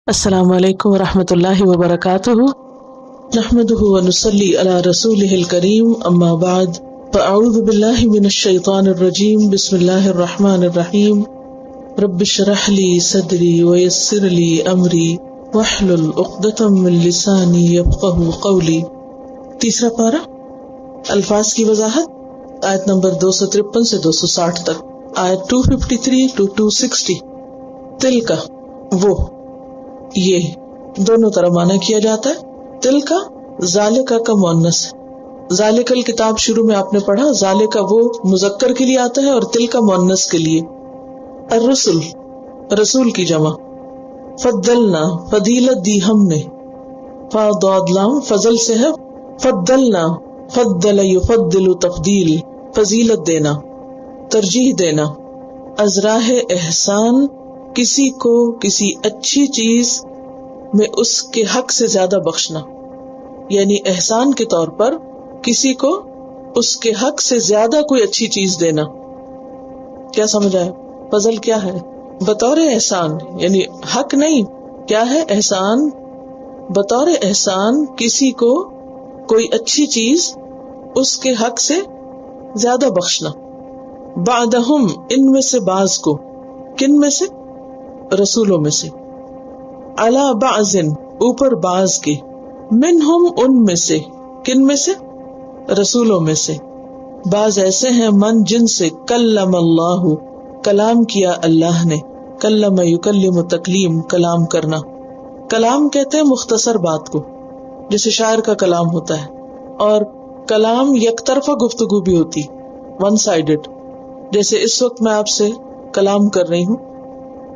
السلام علیکم ورحمۃ اللہ وبرکاتہ، نحمدہ ونصلی علی رسولہ الکریم، اما بعد فاعوذ باللہ من الشیطان الرجیم، بسم اللہ الرحمن الرحیم، رب اشرح لی صدری ویسر لی امری واحلل عقدۃ من لسانی یفقہوا قولی۔ تیسرا پارہ، الفاظ کی وضاحت، آیت نمبر 253 سے 260 تک، آیت 253 to 260۔ تل کا، وہ، یہ دونوں طرح معنی کیا جاتا ہے۔ تل کا ذالکا کا مؤنث ہے۔ ذالک الکتاب شروع میں آپ نے پڑھا، ذالکا وہ مذکر کے لیے آتا ہے اور تل کا مؤنث کے لیے۔ الرسل رسول کی جمع۔ فضلنا فضیلت دی ہم نے، فا ضاد لام فضل سے ہے، فضلنا فضل یفضل تفضیل فضیلت دینا، ترجیح دینا۔ از راہ احسان کسی کو کسی اچھی چیز میں اس کے حق سے زیادہ بخشنا، یعنی احسان کے طور پر کسی کو اس کے حق سے زیادہ کوئی اچھی چیز دینا۔ کیا سمجھ آیا؟ فضل کیا ہے؟ بطور احسان، یعنی حق نہیں، کیا ہے؟ احسان۔ بطور احسان کسی کو کوئی اچھی چیز اس کے حق سے زیادہ بخشنا۔ بعدہم ان میں سے بعض کو، کن میں سے؟ رسولوں میں سے۔ علی بعض اوپر بعض کے، منہم ان میں سے، کن میں سے؟ رسولوں میں سے۔ بعض ایسے ہیں من جن سے کلم اللہ کلام کیا اللہ نے، کلم یکلم تکلیم کلام کرنا۔ کلام کہتے ہیں مختصر بات کو، جیسے شاعر کا کلام ہوتا ہے، اور کلام یک طرفہ گفتگو بھی ہوتی، ون سائیڈڈ۔ جیسے اس وقت میں آپ سے کلام کر رہی ہوں،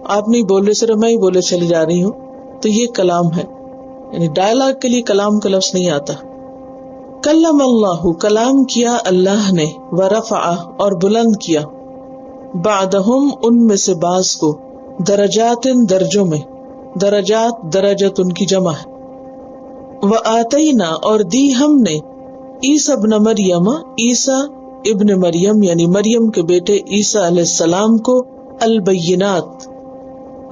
آپ نہیں بول رہے، صرف میں ہی بولے چلی جا رہی ہوں، تو یہ کلام ہے۔ یعنی ڈائلاگ کے لیے کلام کا لفظ نہیں آتا۔ کلم اللہ کلام کیا اللہ نے، ورفع اور بلند کیا، بعدہم ان میں سے بعض کو، درجات درجوں میں، درجات درجت ان کی جمع ہے۔ وآتینا اور دی ہم نے، عیسیٰ ابن مریم عیسیٰ ابن مریم یعنی مریم کے بیٹے عیسیٰ علیہ السلام کو، البینات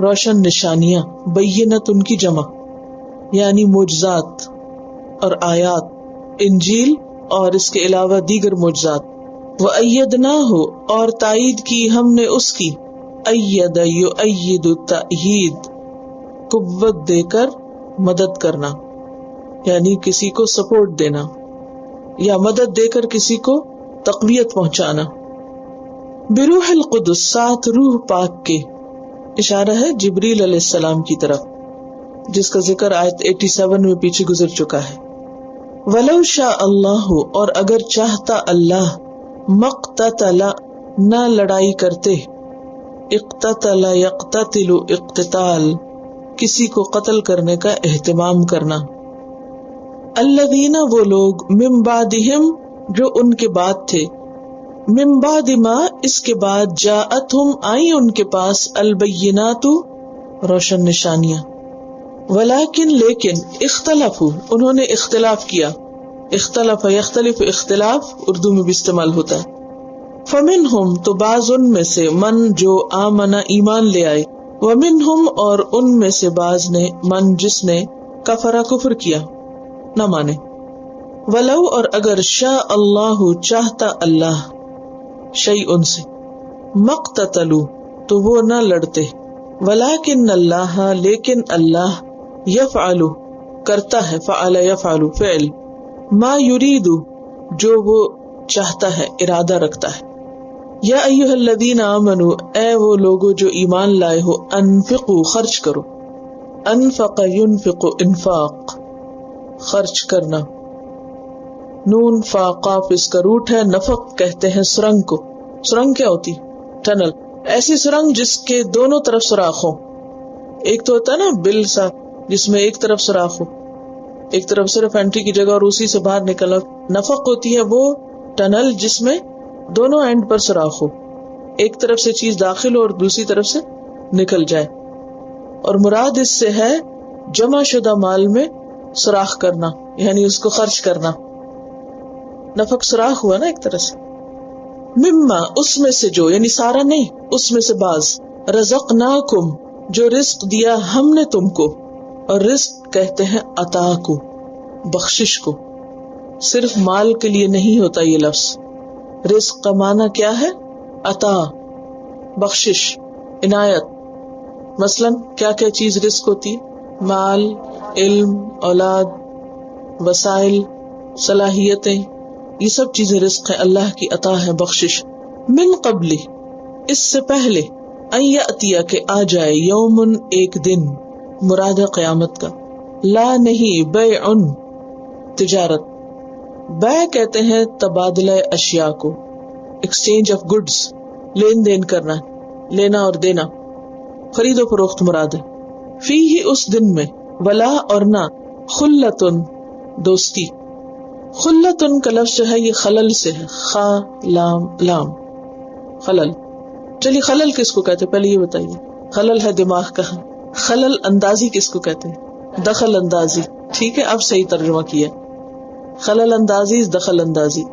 روشن نشانیاں، بینت ان کی جمع یعنی معجزات اور آیات، انجیل اور اس کے علاوہ دیگر معجزات۔ وَأَيَّدْنَاهُ اور تائید کی ہم نے اس کی، اید یؤید تأیید قوت دے کر مدد کرنا، یعنی کسی کو سپورٹ دینا یا مدد دے کر کسی کو تقویت پہنچانا۔ بروح القدس ساتھ روح پاک کے، اشارہ ہے جبریل علیہ السلام کی طرف، جس کا ذکر آیت 87 میں پیچھے گزر چکا ہے۔ وَلَوْ شَاءَ اللَّهُ اور اگر چاہتا اللہ، مَقْتَتَلَ نہ لڑائی کرتے، اقتتل یقتتل اقتتال کسی کو قتل کرنے کا اہتمام کرنا۔ الذین وہ لوگ، من بعدہم جو ان کے بعد تھے، من بعد ما اس کے بعد، جاءتہم آئی ان کے پاس، البینات روشن نشانیاں، ولیکن لیکن، اختلفوا انہوں نے اختلاف کیا، اختلف یختلف اختلاف اردو میں بھی استعمال ہوتا ہے۔ فمنہم تو بعض ان میں سے، من جو آمن ایمان لے آئے، ومنہم اور ان میں سے بعض نے، من جس نے کفر کفر کیا، نہ مانے۔ ولو اور اگر شاء اللہ چاہتا اللہ، شیء سے، مقتتلوا تو وہ نہ لڑتے، ولیکن اللہ لیکن اللہ، یفعل کرتا ہے، فعل یفعل فعل، ما یرید جو وہ چاہتا ہے، ارادہ رکھتا ہے۔ یا ایھا الذین آمنوا اے وہ لوگو جو ایمان لائے ہو، انفقوا خرچ کرو، انفق ینفق انفاق خرچ کرنا، نون فا قاف اس کا روٹ ہے، نفق کہتے ہیں سرنگ کو۔ سرنگ کیا ہوتی؟ ٹنل، ایسی سرنگ جس کے دونوں طرف سوراخ ہو۔ ایک تو ہوتا ہے نا بل سا، جس میں ایک طرف سوراخ ہو، ایک طرف صرف انٹری کی جگہ اور اسی سے باہر نکلنا۔ نفق ہوتی ہے وہ ٹنل جس میں دونوں اینڈ پر سوراخ ہو، ایک طرف سے چیز داخل ہو اور دوسری طرف سے نکل جائے، اور مراد اس سے ہے جمع شدہ مال میں سوراخ کرنا، یعنی اس کو خرچ کرنا۔ نفق سوراخ ہوا نا ایک طرح سے۔ مما اس میں سے جو، یعنی سارا نہیں، اس میں سے بعض، رزقناکم جو رزق دیا ہم نے تم کو، اور رزق کہتے ہیں عطا کو، بخشش کو. صرف مال کے لیے نہیں ہوتا یہ لفظ. رزق کا معنی کیا ہے؟ عطا، بخشش، عنایت. مثلا کیا کیا چیز رزق ہوتی ہے؟ مال، علم، اولاد، وسائل، صلاحیتیں، یہ سب چیزیں رزق ہے، اللہ کی عطا ہے، بخشش. من قبل، اس سے پہلے، ان یاتیا، کہ آ جائے، یومن، ایک دن، مراد ہے قیامت کا، لا نہیں، بیع، تجارت. بیع کہتے ہیں تبادلہ اشیاء کو، ایکسچینج آف گڈس، لین دین کرنا، لینا اور دینا، خرید و فروخت مراد ہے. فیہ، اس دن میں، ولا، اور نہ، خلتن، دوستی. خلتن کا لفظ جو ہے یہ خلل سے ہے، خا لام لام، خلل. چلیے خلل کس کو کہتے ہیں پہلے یہ بتائیے. خلل ہے دماغ کا. خلل اندازی کس کو کہتے ہیں؟ دخل اندازی. ٹھیک ہے، اب صحیح ترجمہ کیا. خلل اندازی، دخل اندازی.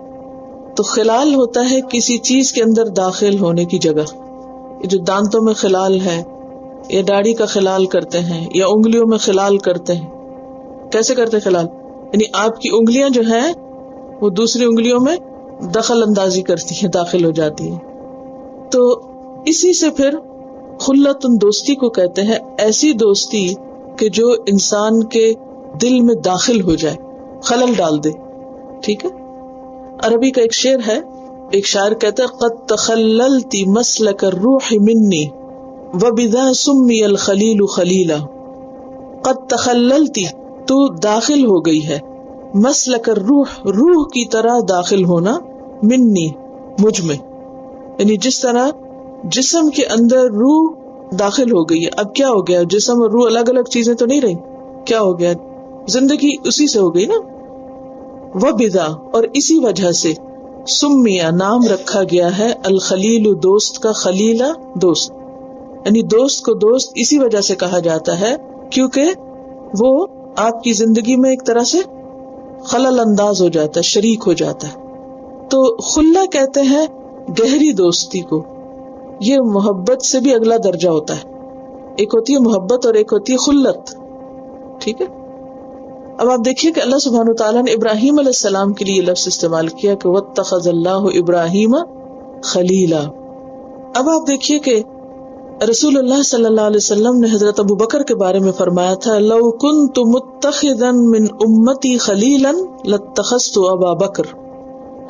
تو خلال ہوتا ہے کسی چیز کے اندر داخل ہونے کی جگہ. جو دانتوں میں خلال ہے، یا داڑھی کا خلال کرتے ہیں، یا انگلیوں میں خلال کرتے ہیں. کیسے کرتے خلال؟ یعنی آپ کی انگلیاں جو ہیں وہ دوسری انگلیوں میں دخل اندازی کرتی ہیں، داخل ہو جاتی ہیں. تو اسی سے پھر خلتن، دوستی کو کہتے ہیں ایسی دوستی کہ جو انسان کے دل میں داخل ہو جائے، خلل ڈال دے. ٹھیک ہے. عربی کا ایک شعر ہے، ایک شاعر کہتا ہے قد تخللت مسلک الروح منی وبذا سمی الخلیل خلیلا. قد تخللت، تو داخل ہو گئی ہے، مسلک الروح، روح کی طرح داخل ہونا، منی، مجھ میں. یعنی جس طرح جسم کے اندر روح داخل ہو گئی ہے. اب کیا ہو گیا؟ جسم اور روح الگ الگ چیزیں تو نہیں رہی. کیا ہو گیا؟ زندگی اسی سے ہو گئی نا. وبذا، اور اسی وجہ سے، سمیہ، نام رکھا گیا ہے، الخلیل، دوست کا، خلیلا، دوست. یعنی دوست کو دوست اسی وجہ سے کہا جاتا ہے کیونکہ وہ آپ کی زندگی میں ایک طرح سے خلل انداز ہو جاتا ہے، شریک ہو جاتا ہے. تو خلہ کہتے ہیں گہری دوستی کو. یہ محبت سے بھی اگلا درجہ ہوتا ہے. ایک ہوتی ہے محبت اور ایک ہوتی ہے خلت. ٹھیک ہے. اب آپ دیکھیے کہ اللہ سبحانہ وتعالیٰ نے ابراہیم علیہ السلام کے لیے یہ لفظ استعمال کیا کہ واتخذ اللہ ابراہیم خلیلا. اب آپ دیکھیے کہ رسول اللہ صلی اللہ علیہ وسلم نے حضرت ابو بکر کے بارے میں فرمایا تھا لو کنت متخذا من امتی خلیلا لاتخذت ابا بکر.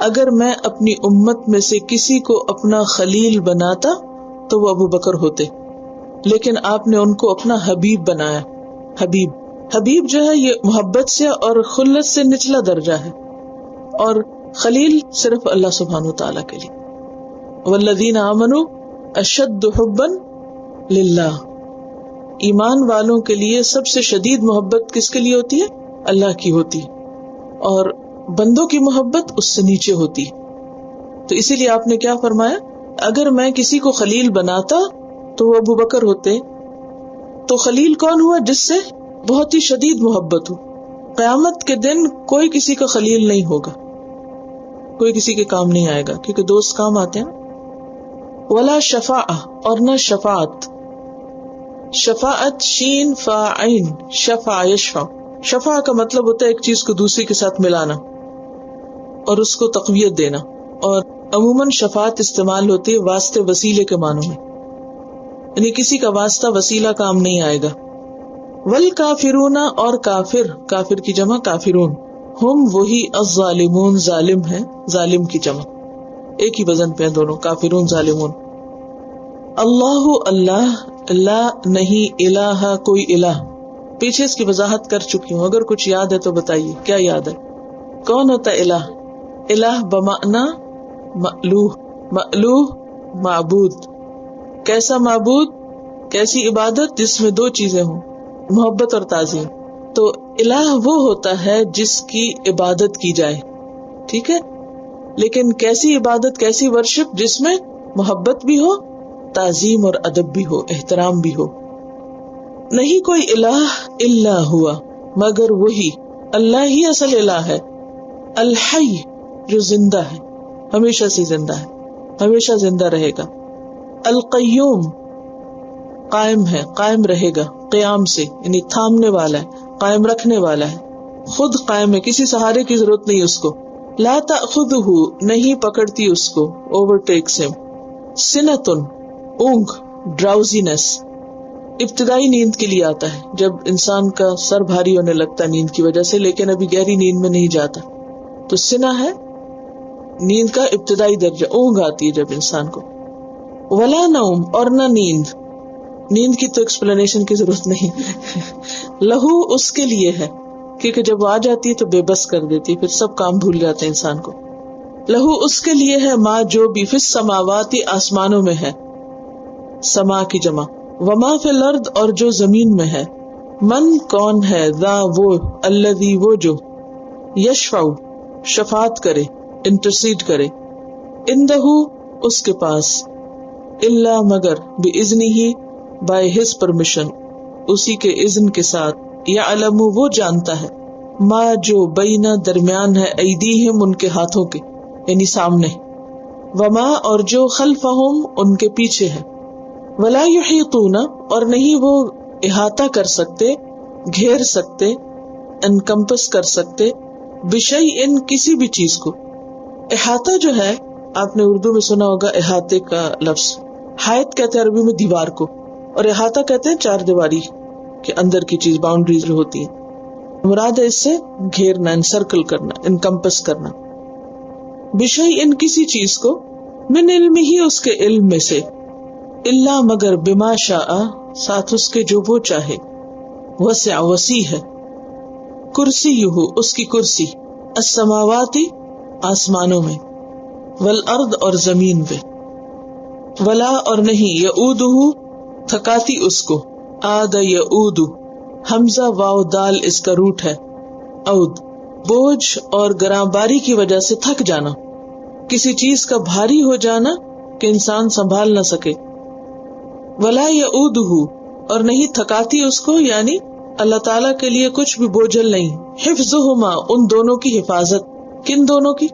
اگر میں اپنی امت میں سے کسی کو اپنا خلیل بناتا تو وہ ابو بکر ہوتے، لیکن آپ نے ان کو اپنا حبیب بنایا. حبیب جو ہے یہ محبت سے اور خلت سے نچلا درجہ ہے، اور خلیل صرف اللہ سبحانہ وتعالیٰ کے لیے. والذین آمنوا اشد حبا للہ. ایمان والوں کے لیے سب سے شدید محبت کس کے لیے ہوتی ہے؟ اللہ کی ہوتی، اور بندوں کی محبت اس سے نیچے ہوتی. تو اسی لیے آپ نے کیا فرمایا؟ اگر میں کسی کو خلیل بناتا تو وہ ابو بکر ہوتے. تو خلیل کون ہوا؟ جس سے بہت ہی شدید محبت ہو. قیامت کے دن کوئی کسی کا خلیل نہیں ہوگا، کوئی کسی کے کام نہیں آئے گا، کیونکہ دوست کام آتے ہیں. ولا شفاعہ، اور نہ شفاعت. شفاعت شین فا عین، شفع یشفع. شفع کا مطلب ہوتا ہے ایک چیز کو دوسری کے ساتھ ملانا اور اس کو تقویت دینا، اور عموماً شفاعت استعمال ہوتی ہے واسطے وسیلے کے معنوں میں، یعنی کسی کا واسطہ وسیلہ کام نہیں آئے گا. والکافرون، اور کافر، کافر کی جمع کافرون، ہم وہی الظالمون، ظالم ہے، ظالم کی جمع، ایک ہی وزن پہ ہیں دونوں، کافرون ظالمون. اللہ، اللہ، لا نہیں، الہ، کوئی الہ. پیچھے اس کی وضاحت کر چکی ہوں، اگر کچھ یاد ہے تو بتائیے کیا یاد ہے. کون ہوتا ہے الہ؟ الہ بمعنی مألوہ، مألوہ معبود. کیسا معبود؟ کیسی عبادت جس میں دو چیزیں ہوں، محبت اور تعظیم. تو الہ وہ ہوتا ہے جس کی عبادت کی جائے. ٹھیک ہے. لیکن کیسی عبادت، کیسی ورشپ؟ جس میں محبت بھی ہو، تعظیم اور ادب بھی ہو، احترام بھی ہو. نہیں کوئی الہ الا ہوا، مگر وہی اللہ ہی اصل الہ ہے. الحی، جو زندہ ہے، ہمیشہ سے زندہ ہے، ہمیشہ زندہ رہے گا. القیوم، قائم ہے، قائم رہے گا، قیام سے یعنی تھامنے والا ہے، قائم رکھنے والا ہے، خود قائم ہے، کسی سہارے کی ضرورت نہیں اس کو. لا تأخذہ نہیں پکڑتی اس کو، overtakes him. سنتن اونگ، ڈراؤزینس ابتدائی نیند کے لیے آتا ہے جب انسان کا سر بھاری ہونے لگتا ہے نیند کی وجہ سے، لیکن ابھی گہری نیند میں نہیں جاتا، تو سنا ہے نیند کا ابتدائی درجہ، اونگ آتی ہے جب انسان کو. ولا نوم اور نہ نیند، نیند کی تو ایکسپلینیشن کی ضرورت نہیں. لہو اس کے لیے ہے، کیونکہ جب وہ آ جاتی ہے تو بے بس کر دیتی ہے، پھر سب کام بھول جاتے ہیں انسان کو. لہو اس کے لیے ہے ما جو بھی فی السماواتی آسمانوں میں ہے، سما کی جمع، وما فی الارض اور جو زمین میں ہے. من کون ہے، ذا وہ، الذی وہ جو، یشفع شفاعت کرے، انٹرسیڈ کرے، اندہ اس کے پاس، الا مگر، باذنہ بائی ہز پرمیشن، اسی کے اذن کے ساتھ، یعلم وہ جانتا ہے، ما جو بینا درمیان ہے، ایدیہم ان کے ہاتھوں کے یعنی سامنے، وما اور جو خلفہم ان کے پیچھے ہے. ولا یحیطون اور نہیں وہ احاطہ کر سکتے، گھیر سکتے، انکمپس کر سکتے، بشیء کسی بھی چیز کو. احاطہ جو ہے آپ نے اردو میں سنا ہوگا، احاطے کا لفظ حائط کہتے ہیں عربی میں دیوار کو، اور احاطہ کہتے ہیں چار دیواری کے اندر کی چیز، باؤنڈریز جو ہوتی ہیں. مراد ہے اس سے گھیرنا، انسرکل کرنا، انکمپس کرنا. بشیء کسی چیز کو، من علم ہی اس کے علم میں سے، الا مگر بما شاء ساتھ اس کے جو وہ چاہے، وسع وسیع ہے، کرسیہ اس کی کرسی، السماواتی آسمانوں میں، والارض اور زمین پہ. ولا اور نہیں، یعودہ تھکاتی اس کو، آد یعود، حمزہ واو دال اس کا روٹ ہے، عود بوجھ اور گراں باری کی وجہ سے تھک جانا، کسی چیز کا بھاری ہو جانا کہ انسان سنبھال نہ سکے. ولا یعودہ اور نہیں تھکاتی اس کو، یعنی اللہ تعالیٰ کے لیے کچھ بھی بوجھل نہیں. حفظہما ان دونوں کی حفاظت، کن دونوں کی؟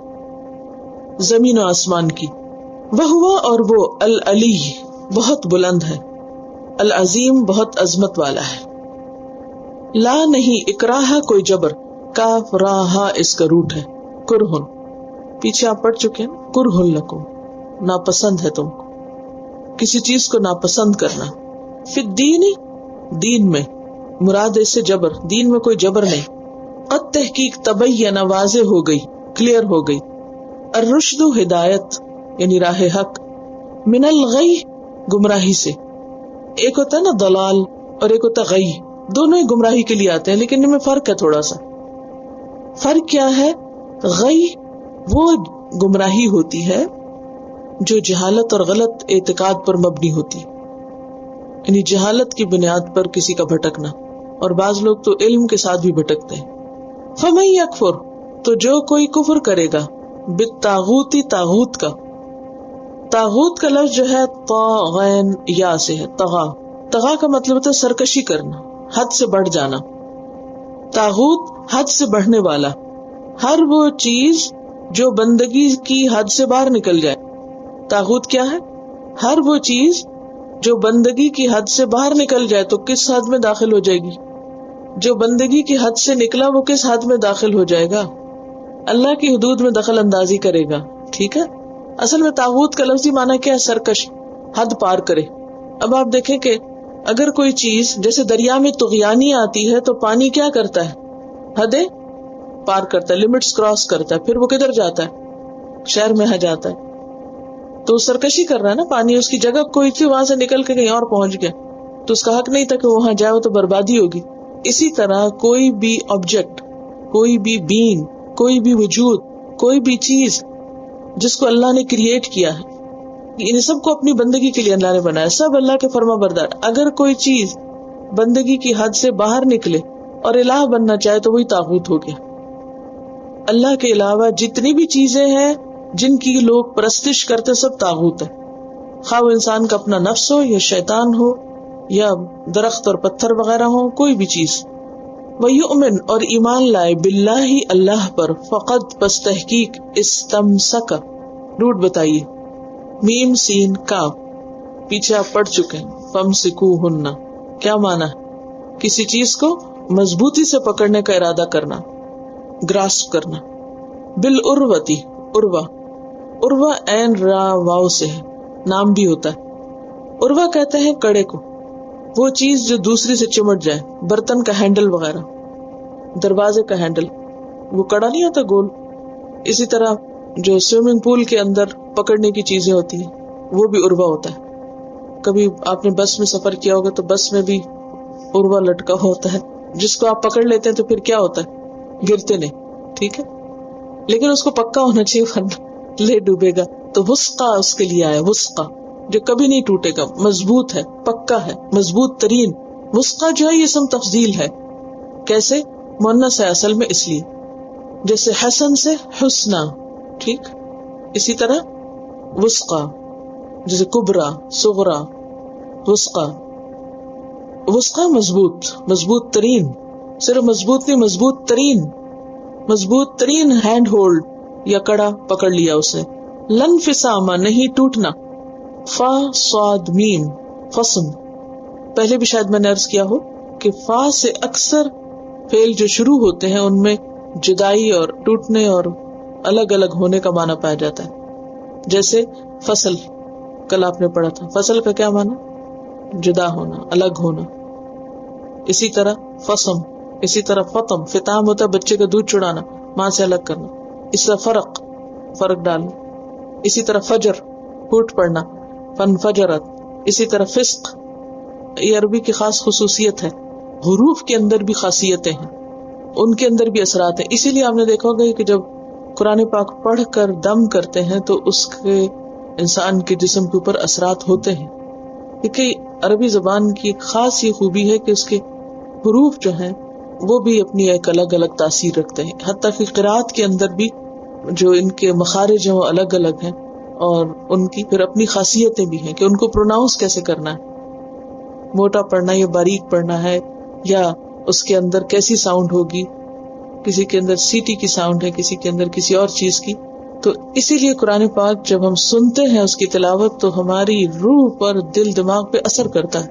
زمین و آسمان کی. وہوا اور وہ العلی بہت بلند ہے، العظیم بہت عظمت والا ہے. لا نہیں، اکراہ کوئی جبر، کاف راہ اس کا روٹ ہے، کرہن پیچھے آپ پڑھ چکے ہیں، کرہن لکم ناپسند ہے تم کو، کسی چیز کو ناپسند کرنا. فی الدین دین میں، مراد اس سے جبر، دین میں کوئی جبر نہیں. قد تحقیق تبین واضح ہو گئی، کلیئر ہو گئی. الرشد ہدایت یعنی راہ حق، من الغی گمراہی سے. ایک ہوتا ہے نا دلال اور ایک ہوتا غی، دونوں ہی گمراہی کے لیے آتے ہیں لیکن ان میں فرق ہے تھوڑا سا. فرق کیا ہے؟ غی وہ گمراہی ہوتی ہے جو جہالت اور غلط اعتقاد پر مبنی ہوتی، یعنی جہالت کی بنیاد پر کسی کا بھٹکنا، اور بعض لوگ تو علم کے ساتھ بھی بھٹکتے ہیں. فمن یکفر تو جو کوئی کفر کرے گا، بالطاغوت طاغوت کا، طاغوت کا لفظ جو ہے طاغین یا سے ہے، طغا، طغا کا مطلب ہوتا ہے سرکشی کرنا، حد سے بڑھ جانا. طاغوت حد سے بڑھنے والا، ہر وہ چیز جو بندگی کی حد سے باہر نکل جائے. طاغوت کیا ہے؟ ہر وہ چیز جو بندگی کی حد سے باہر نکل جائے. تو کس حد میں داخل ہو جائے گی؟ جو بندگی کی حد سے نکلا وہ کس حد میں داخل ہو جائے گا؟ اللہ کی حدود میں دخل اندازی کرے گا. ٹھیک ہے، اصل میں طاغوت کا لفظی معنی کیا ہے؟ سرکش، حد پار کرے. اب آپ دیکھیں کہ اگر کوئی چیز جیسے دریا میں طغیانی آتی ہے تو پانی کیا کرتا ہے؟ حدیں پار کرتا ہے، لمٹس کراس کرتا ہے، پھر وہ کدھر جاتا ہے؟ شہر میں جاتا ہے. تو سرکشی کر رہا ہے نا پانی، اس کی جگہ کوئی تھی وہاں سے نکل کے کہیں اور پہنچ گیا تو اس کا حق نہیں تھا کہ وہاں جائے، وہ تو بربادی ہوگی. اسی طرح کوئی بھی آبجیکٹ، کوئی بھی بینگ، کوئی بھی وجود، کوئی بھی چیز جس کو اللہ نے کریٹ کیا ہے، ان سب کو اپنی بندگی کے لیے اللہ نے بنایا، سب اللہ کے فرما بردار. اگر کوئی چیز بندگی کی حد سے باہر نکلے اور الہ بننا چاہے تو وہی طاغوت ہو گیا. اللہ کے علاوہ جتنی بھی چیزیں ہیں جن کی لوگ پرستش کرتے سب طاغوت ہے، خواہ وہ انسان کا اپنا نفس ہو یا شیطان ہو یا درخت اور پتھر وغیرہ ہو، کوئی بھی چیز. وَيُؤْمِنْ اور ایمان لائے، باللہ اللہ پر، فقط پس تحقیق، استمسک روٹ بتائیے، میم سین کاف پیچھے آپ پڑھ چکے ہیں. فامسکوہن. کیا مانا ہے؟ کسی چیز کو مضبوطی سے پکڑنے کا ارادہ کرنا، گراسپ کرنا. بالعروتی، عروہ عین را واو سے ہے، نام بھی ہوتا ہے. عروہ کہتے ہیں کڑے کو، وہ چیز جو دوسری سے چمٹ جائے. برتن کا ہینڈل وغیرہ، دروازے کا ہینڈل، وہ کڑا نہیں ہوتا گول. اسی طرح جو سوئمنگ پول کے اندر پکڑنے کی چیزیں ہوتی ہیں وہ بھی عروہ ہوتا ہے. کبھی آپ نے بس میں سفر کیا ہوگا تو بس میں بھی عروہ لٹکا ہوتا ہے، جس کو آپ پکڑ لیتے ہیں تو پھر کیا ہوتا ہے؟ گرتے نہیں. ٹھیک ہے، لیکن اس کو پکا ہونا چاہیے ورنہ لے ڈوبے گا. تو وثقہ اس کے لیے آیا، وثقہ جو کبھی نہیں ٹوٹے گا، مضبوط ہے، پکا ہے، مضبوط ترین. وثقہ جو ہے یہ اسم تفضیل ہے. کیسے؟ مؤنث ہے اصل میں، اس لیے جیسے حسن سے حسنہ. ٹھیک، اسی طرح وثقہ جیسے کبرا، صغرا. وثقہ، وثقہ مضبوط ترین. صرف مضبوط نہیں، مضبوط ترین ہینڈ ہولڈ یا کڑا پکڑ لیا اس نے. لن فسامہ، نہیں ٹوٹنا. فا صاد میم، فصم. پہلے بھی شاید میں نے عرض کیا ہو کہ فا سے اکثر فعل جو شروع ہوتے ہیں ان میں جدائی اور ٹوٹنے اور الگ الگ ہونے کا معنی پایا جاتا ہے. جیسے فصل، کل آپ نے پڑھا تھا، فصل کا کیا معنی؟ جدا ہونا، الگ ہونا. اسی طرح فصم، اسی طرح فطم، فطام ہوتا ہے بچے کا دودھ چڑانا، ماں سے الگ کرنا. اس طرح فرق ڈالنا. اسی طرح فجر، پھوٹ پڑنا، فنفجرت. اسی طرح فسق، یہ عربی کی خاص خصوصیت ہے. حروف کے اندر بھی خاصیتیں ہیں، ان کے اندر بھی اثرات ہیں. اسی لیے آپ نے دیکھا ہوگا کہ جب قرآن پاک پڑھ کر دم کرتے ہیں تو اس کے انسان کے جسم کے اوپر اثرات ہوتے ہیں. کیونکہ عربی زبان کی خاص یہ خوبی ہے کہ اس کے حروف جو ہیں وہ بھی اپنی ایک الگ الگ تاثیر رکھتے ہیں. حتیٰ کہ قرات کے اندر بھی جو ان کے مخارج ہیں وہ الگ الگ ہیں، اور ان کی پھر اپنی خاصیتیں بھی ہیں کہ ان کو پروناؤنس کیسے کرنا ہے. موٹا پڑھنا یا باریک پڑھنا ہے، یا اس کے اندر کیسی ساؤنڈ ہوگی. کسی کے اندر سیٹی کی ساؤنڈ ہے، کسی کے اندر کسی اور چیز کی. تو اسی لیے قرآن پاک جب ہم سنتے ہیں اس کی تلاوت تو ہماری روح پر، دل دماغ پہ اثر کرتا ہے.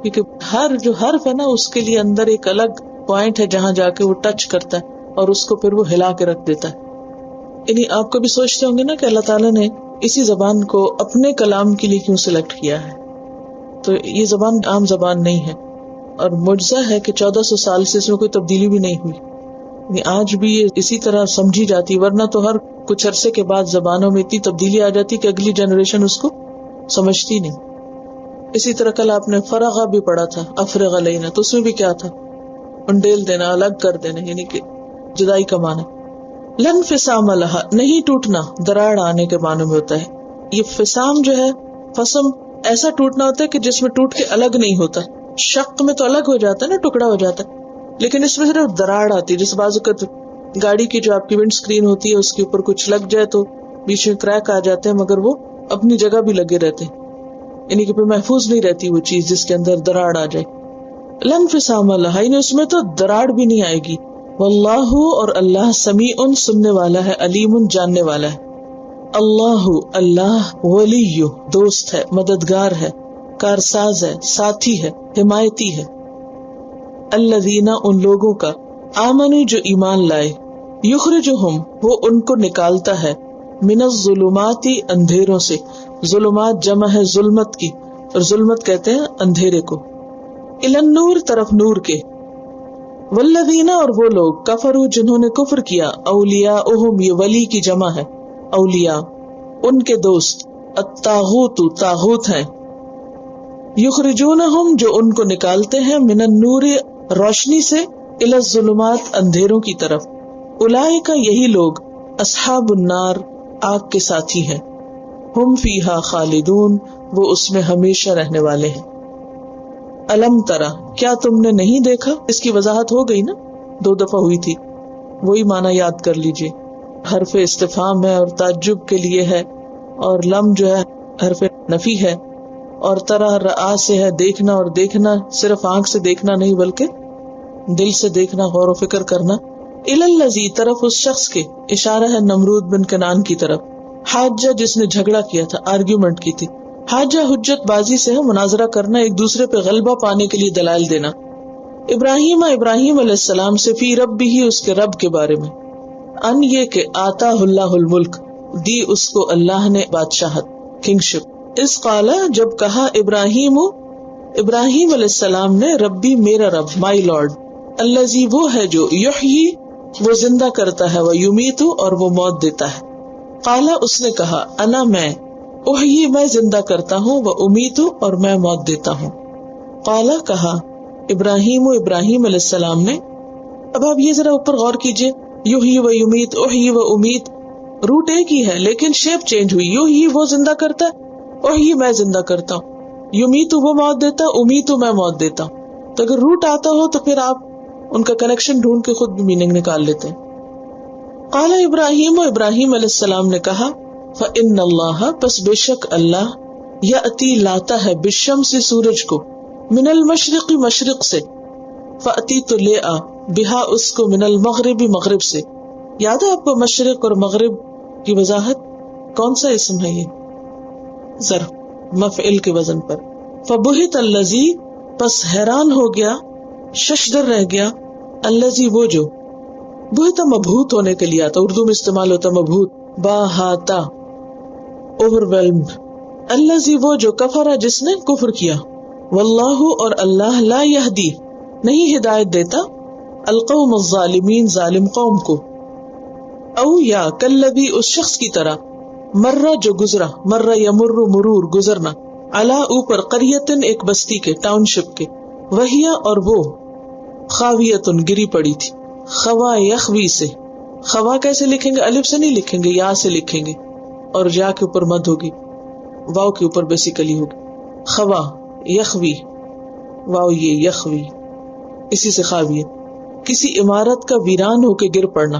کیونکہ ہر جو حرف ہے نا اس کے لیے اندر ایک الگ پوائنٹ ہے جہاں جا کے وہ ٹچ کرتا ہے اور اس کو پھر وہ ہلا کے رکھ دیتا ہے. یعنی آپ کبھی سوچتے ہوں گے نا کہ اللہ تعالیٰ نے اسی زبان کو اپنے کلام کے لیے کیوں سلیکٹ کیا ہے. تو یہ زبان عام زبان نہیں ہے، اور معجزہ ہے کہ 1400 سال سے اس میں کوئی تبدیلی بھی نہیں ہوئی. یعنی آج بھی یہ اسی طرح سمجھی جاتی، ورنہ تو ہر کچھ عرصے کے بعد زبانوں میں اتنی تبدیلی آ جاتی کہ اگلی جنریشن اس کو سمجھتی نہیں. اسی طرح کل آپ نے فرغا بھی پڑھا تھا، افرغ علینا، تو اس میں بھی کیا تھا؟ انڈیل دینا، الگ کر دینا، یعنی کہ جدائی کا معنی. لن فسام لہا، نہیں ٹوٹنا، دراڑ آنے کے معنی میں ہوتا ہے. یہ فسام جو ہے، فسم ایسا ٹوٹنا ہوتا ہے کہ جس میں ٹوٹ کے الگ نہیں ہوتا. شق میں تو الگ ہو جاتا ہے نا، ٹکڑا ہو جاتا ہے، لیکن اس میں صرف دراڑ آتی ہے. جس بازو کا گاڑی کی جو آپ کی ونڈ سکرین ہوتی ہے اس کے اوپر کچھ لگ جائے تو بیچ میں کریک آ جاتے ہیں، مگر وہ اپنی جگہ بھی لگے رہتے ہیں، یعنی کہ پھر محفوظ نہیں رہتی وہ چیز جس کے اندر دراڑ آ جائے. لن فسام لہا، یعنی اس میں تو دراڑ بھی نہیں آئے گی. واللہ، اور اللہ، سمیع، سننے والا ہے، علیم، جاننے والا ہے. اللہ، اللہ، ولی، دوست ہے، مددگار ہے، کارساز ہے، ساتھی ہے، حمایتی ہے. الذین، ان لوگوں کا، آمنوا، جو ایمان لائے، یخرجہم، وہ ان کو نکالتا ہے، من الظلمات، اندھیروں سے. ظلمات جمع ہے ظلمت کی، اور ظلمت کہتے ہیں اندھیرے کو. الی النور، طرف نور کے. والذین، اور وہ لوگ، کفروا، جنہوں نے کفر کیا، اولیاءہم، یہ ولی کی جمع ہے، اولیاء، ان کے دوست، الطاغوت، طاغوت ہیں. یخرجونہم، جو ان کو نکالتے ہیں، من النور، روشنی سے، الی الظلمات، اندھیروں کی طرف. اولئک، یہی لوگ، اصحاب النار، آگ کے ساتھی ہیں. ہم فیہا خالدون، وہ اس میں ہمیشہ رہنے والے ہیں. الم ترا، کیا تم نے نہیں دیکھا؟ اس کی وضاحت ہو گئی نا، 2 دفعہ ہوئی تھی، وہی معنی یاد کر لیجئے. حرف استفہام ہے اور تعجب کے لیے ہے، اور لم جو ہے حرف نفی ہے، اور ترا رآ سے ہے دیکھنا، اور دیکھنا صرف آنکھ سے دیکھنا نہیں بلکہ دل سے دیکھنا، غور و فکر کرنا. الی الذی، طرف اس شخص کے، اشارہ ہے نمرود بن کنعان کی طرف. حاجہ، جس نے جھگڑا کیا تھا، آرگیومنٹ کی تھی. حاجہ حجت بازی سے ہے مناظرہ کرنا، ایک دوسرے پہ غلبہ پانے کے لیے دلائل دینا. ابراہیم علیہ السلام سے فی ربہ اس کے رب کے بارے میں، ان یہ کہ آتا اللہ الملک دی اس کو اللہ نے بادشاہت، کنگشپ. اس قال جب کہا ابراہیم علیہ السلام نے ربی میرا رب، مائی لارڈ، الذی وہ ہے جو یحیی وہ زندہ کرتا ہے، وہ یمیت اور وہ موت دیتا ہے. قال اس نے کہا انا میں، احیی میں زندہ کرتا ہوں، وہ امیت اور میں موت دیتا ہوں. قال کہا ابراہیم علیہ السلام نے. اب آپ یہ ذرا اوپر غور کیجئے، یحیی و یمیت، احیی و امیت، روٹ ایک ہی ہے لیکن شیپ چینج ہوئی. یحیی وہ زندہ کرتا ہے، احیی میں زندہ کرتا ہوں، یمیت وہ موت دیتا، امیت میں موت دیتا ہوں. تو اگر روٹ آتا ہو تو پھر آپ ان کا کنیکشن ڈھونڈ کے خود بھی میننگ نکال لیتے ہیں. قال ابراہیم علیہ السلام نے کہا فإن اللہ پس بے شک اللہ یأتی لاتا ہے بالشمس سورج کو، من المشرق مشرق سے، فأتی تو لے آ بہا اس کو، من المغرب مغرب سے. یاد ہے آپ کو مشرق اور مغرب کی وضاحت؟ کون سا اسم ہے یہ؟ ظرف مفعل کے وزن پر. فبہت الذی پس حیران ہو گیا، ششدر رہ گیا، الذی وہ جو، بہت مبہوت ہونے کے لیے آتا، اردو میں استعمال ہوتا مبہوت، باہاتا اوورویلمڈ. الذی وہ جو کفر جس نے کفر کیا، واللہ اور اللہ لا یہدی نہیں ہدایت دیتا، القوم الظالمین ظالم قوم کو. او یا کلذی اس شخص کی طرح، مرہ جو گزرا، مرہ یمر مرور گزرنا، علی اوپر قریتن ایک بستی کے، ٹاؤن شپ کے، وہیا اور وہ، خاویتن گری پڑی تھی. خوا یخوی سے، خوا کیسے لکھیں گے؟ الف سے نہیں لکھیں گے، یا سے لکھیں گے، اور یا کے اوپر مد ہوگی، واو کے اوپر بیسیکلی ہوگی. خوا یخوی، واو یہ یخوی، اسی سے خاویت، کسی عمارت کا ویران ہو کے گر پڑنا.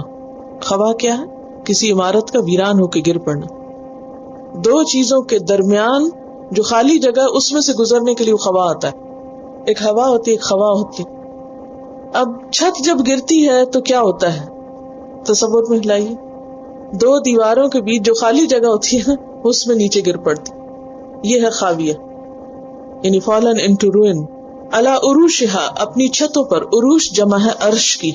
خوا کیا ہے؟ کسی عمارت کا ویران ہو کے گر پڑنا. دو چیزوں کے درمیان جو خالی جگہ اس میں سے گزرنے کے لیے وہ خوا آتا ہے. ایک ہوا ہوتی ہے، ایک خوا ہوتی. اب چھت جب گرتی ہے تو کیا ہوتا ہے؟ تصور میں لائیے، دو دیواروں کے بیچ جو خالی جگہ ہوتی ہے اس میں نیچے گر پڑتی، یہ ہے خاویہ، یعنی فالن انٹو روئن. علی عروشہا اپنی چھتوں پر، عروش جمع ہے عرش کی.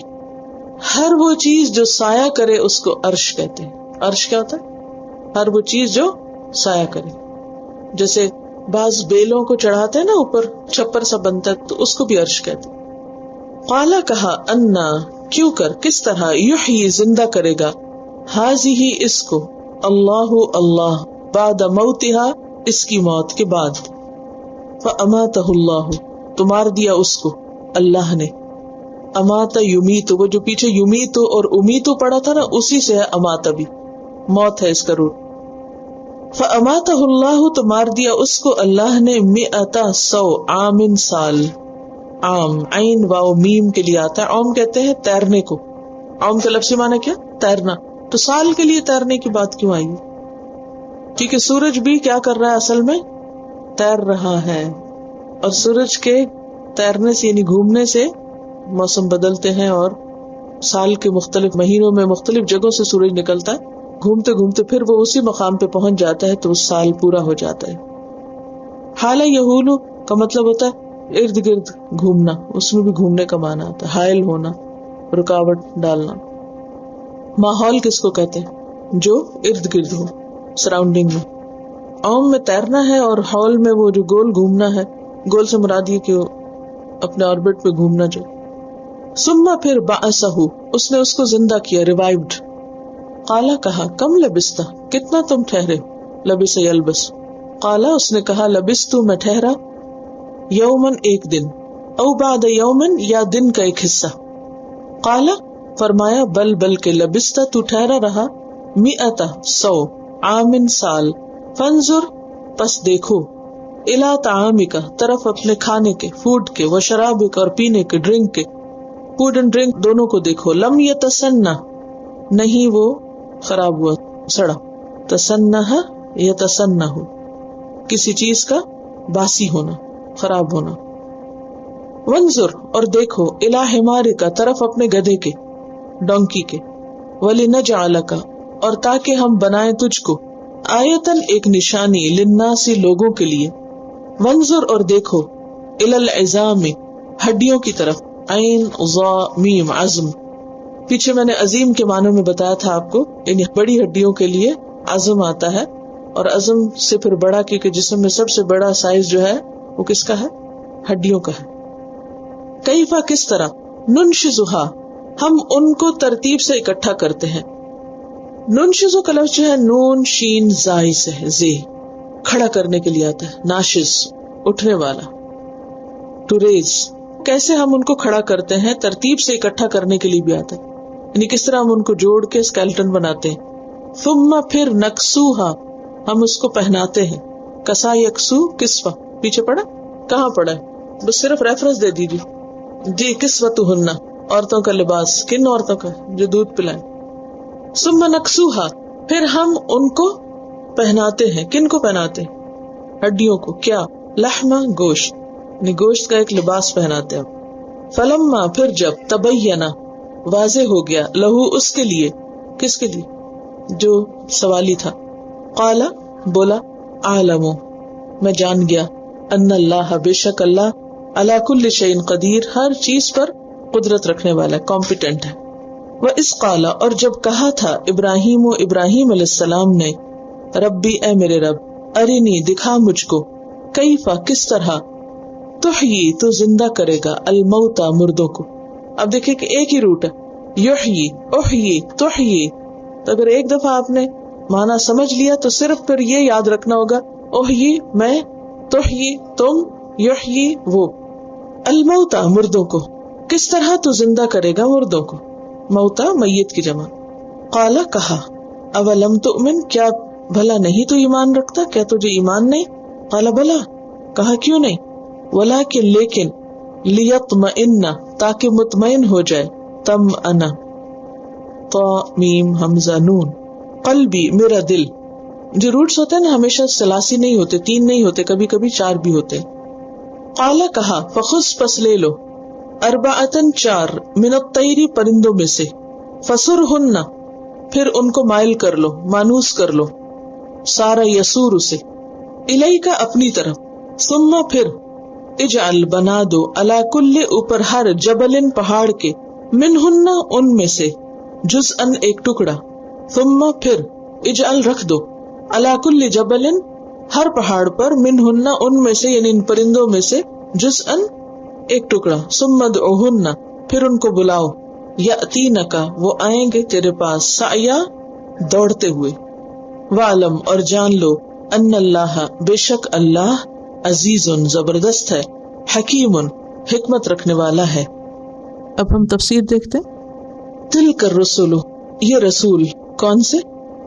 ہر وہ چیز جو سایہ کرے اس کو عرش کہتے ہیں. عرش کیا ہوتا ہے؟ ہر وہ چیز جو سایہ کرے. جیسے بعض بیلوں کو چڑھاتے ہیں نا اوپر، چھپر سا بنتا ہے، تو اس کو بھی عرش کہتے ہیں. قالا کہا انا کیوں کر، کس طرح، یحیی زندہ کرے گا، ہذہ اس کو، اللہ بعد موتہا اس کی موت کے بعد. فاماتہ اللہ تو مار دیا اس کو اللہ نے. امات یمیت، وہ جو پیچھے یمیت اور امیت پڑا تھا نا، اسی سے ہے امات، بھی موت ہے اس کا روٹ. فاماتہ اللہ تو مار دیا اس کو اللہ نے، مئتا 100 عام سال. عام عین واو میم کے لیے آتا ہے. عام کہتے ہیں تیرنے کو. عام کا لفظی معنی کیا؟ تیرنا. تو سال کے لیے تیرنے کی بات کیوں آئی؟ کیونکہ سورج بھی کیا کر رہا ہے؟ اصل میں تیر رہا ہے. اور سورج کے تیرنے سے یعنی گھومنے سے موسم بدلتے ہیں، اور سال کے مختلف مہینوں میں مختلف جگہوں سے سورج نکلتا ہے، گھومتے گھومتے پھر وہ اسی مقام پہ پہنچ جاتا ہے، تو اس سال پورا ہو جاتا ہے. حال یحول کا مطلب ہوتا ہے ارد گرد گھومنا، اس میں بھی گھومنے کا معنی آتا ہے، حائل ہونا، رکاوٹ ڈالنا. ماحول کس کو کہتے ہیں؟ جو ارد گرد ہو، سراؤنڈنگ میں. عام میں تیرنا ہے، اور حول میں وہ جو گول گھومنا ہے. گول سے مراد یہ کہ اپنے آربٹ پہ گھومنا. جو ثم پھر بعثہ اس نے اس کو زندہ کیا، ریوائیوڈ. قالا کہا کم لبست کتنا تم ٹھہرے، لبس یلبس. قالا اس نے کہا لبست میں ٹھہرا، یومن ایک دن، او بعد یومن یا دن کا ایک حصہ. قالا فرمایا بل کے لبست تو ٹھہرا رہا، 100 عامن سال. فانظر پس دیکھو، الی طعامک طرف اپنے کھانے کے، فوڈ کے، و شرابک اور پینے کے، ڈرنک کے، فوڈ اینڈ ڈرنک دونوں کو دیکھو. لم یتسنہ نہیں وہ خراب ہوا سڑا، تسنہ یتسنہ کسی چیز کا باسی ہونا، خراب ہونا. وانظر اور دیکھو، الی حمارک طرف اپنے گدھے کے، ڈونکی کے، ولنجعلک اور تاکہ ہم بنائیں تجھ کو، آیتن ایک نشانی، للناسی لوگوں کے لیے، منظر اور دیکھو، الالعظام ہڈیوں کی طرف، عین ضا میم عظم. پیچھے میں نے عظیم کے معنوں میں بتایا تھا آپ کو، یعنی بڑی ہڈیوں کے لیے عظم آتا ہے، اور عظم سے پھر بڑا، کیونکہ جسم میں سب سے بڑا سائز جو ہے وہ کس کا ہے؟ ہڈیوں کا ہے. کیفا کس طرح، ننشزھا ہم ان کو ترتیب سے اکٹھا کرتے ہیں. ننشزو کا لفظ جو ہے نون شین زائی سے ہے، زی کھڑا کرنے کے لیے آتا ہے، ناشز اٹھنے والا، ٹو ریز. کیسے ہم ان کو کھڑا کرتے ہیں، ترتیب سے اکٹھا کرنے کے لیے بھی آتا ہے، یعنی کس طرح ہم ان کو جوڑ کے اسکیلٹن بناتے ہیں. ثم پھر نکسوہا ہم اس کو پہناتے ہیں. کسا یکسو کسوہ پیچھے پڑا، کہاں پڑا ہے؟ بس صرف ریفرنس دے دیجیے جی. کسوتہن عورتوں کا لباس، کن عورتوں کا؟ جو دودھ پلائیں. ثم نکسوہا پھر ہم ان کو پہناتے ہیں. کن کو پہناتے ہیں؟ ہڈیوں کو. کیا؟ لحم گوشت، یعنی گوشت کا ایک لباس پہناتے ہیں. فلما پھر جب تبینہ واضح ہو گیا، لہو اس کے لیے، کس کے لیے؟ جو سوالی تھا. قالا بولا، اعلم میں جان گیا، ان اللہ بے شک اللہ، علی کل شیء قدیر ہر چیز پر قدرت رکھنے والا ہے، کمپیٹنٹ ہے. وَإِذْ قَالَ اور جب کہا تھا ابراہیم علیہ السلام نے، ربی اے میرے رب، ارینی دکھا مجھ کو، کیفا کس طرح، تحیی تو زندہ کرے گا، الموتا مردوں کو. اب دیکھیں کہ ایک ہی روٹ ہے، یحیی احیی تحیی. تو اگر ایک دفعہ آپ نے معنی سمجھ لیا تو صرف پھر یہ یاد رکھنا ہوگا، احیی میں، تحیی تم، یحیی وہ. الموتا مردوں کو، کس طرح تو زندہ کرے گا مردوں کو، موتا میت کی جمع. قالا کہا، اولم تؤمن کیا بھلا نہیں تو ایمان رکھتا، کیا تجھے ایمان نہیں؟ قالا بلا کہا کیوں نہیں؟ ولیکن لیکن، لیطمئن تاکہ مطمئن ہو جائے، تم انا طا میم حمزہ نون، قلبی میرا دل. جو روٹس ہوتے ہیں نا ہمیشہ ثلاثی نہیں ہوتے، تین نہیں ہوتے، کبھی کبھی چار بھی ہوتے. قالا کہا، فخذ پس لے لو، اربعتن چار، من الطیر پرندوں میں سے، فسرہن پھر ان کو مائل کر لو، مانوس کر لو، سارا یسور اسے، الیکا اپنی طرف، ثم پھر اجعل بنا دو، علی کل اوپر ہر، جبل پہاڑ کے، منہن ان میں سے، جزءن ایک ٹکڑا، ثم پھر اجعل رکھ دو، علی کل جبل ہر پہاڑ پر، منہن ان میں سے یعنی ان پرندوں میں سے، جزءن ایک ٹکڑا، ثم ادعوہن پھر ان کو بلاؤ، یاتینک وہ آئیں گے تیرے پاس، سعیا دوڑتے ہوئے، وعلم اور جان لو، ان اللہ بے شک اللہ، عزیز زبردست ہے، حکیم حکمت رکھنے والا ہے. اب ہم تفسیر دیکھتے ہیں. تلک الرسل یہ رسول کون سے؟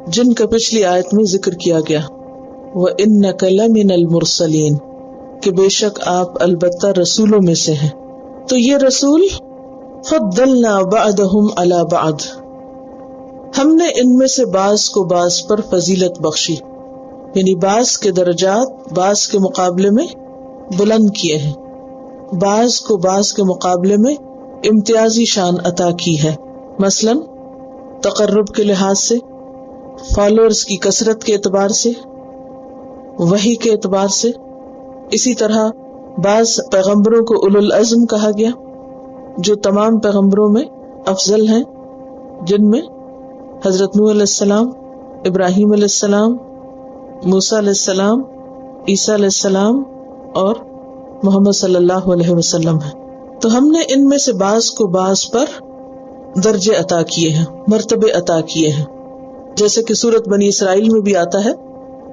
جن کا پچھلی آیت میں ذکر کیا گیا. وَإِنَّكَ لَمِنَ الْمُرْسَلِينَ کہ بے شک آپ البتہ رسولوں میں سے ہیں. تو یہ رسول فضلنا بعضهم على بعض ہم نے ان میں سے بعض کو بعض پر فضیلت بخشی، یعنی بعض کے درجات بعض کے مقابلے میں بلند کیے ہیں، بعض کو بعض کے مقابلے میں امتیازی شان عطا کی ہے. مثلا تقرب کے لحاظ سے، فالوورز کی کثرت کے اعتبار سے، وحی کے اعتبار سے. اسی طرح بعض پیغمبروں کو اولو العزم کہا گیا، جو تمام پیغمبروں میں افضل ہیں، جن میں حضرت نوح علیہ السلام، ابراہیم علیہ السلام، موسیٰ علیہ السلام، عیسیٰ علیہ السلام اور محمد صلی اللہ علیہ وسلم ہے. تو ہم نے ان میں سے بعض کو بعض پر درجے عطا کیے ہیں، مرتبے عطا کیے ہیں، جیسے کہ سورۃ بنی اسرائیل میں بھی آتا ہے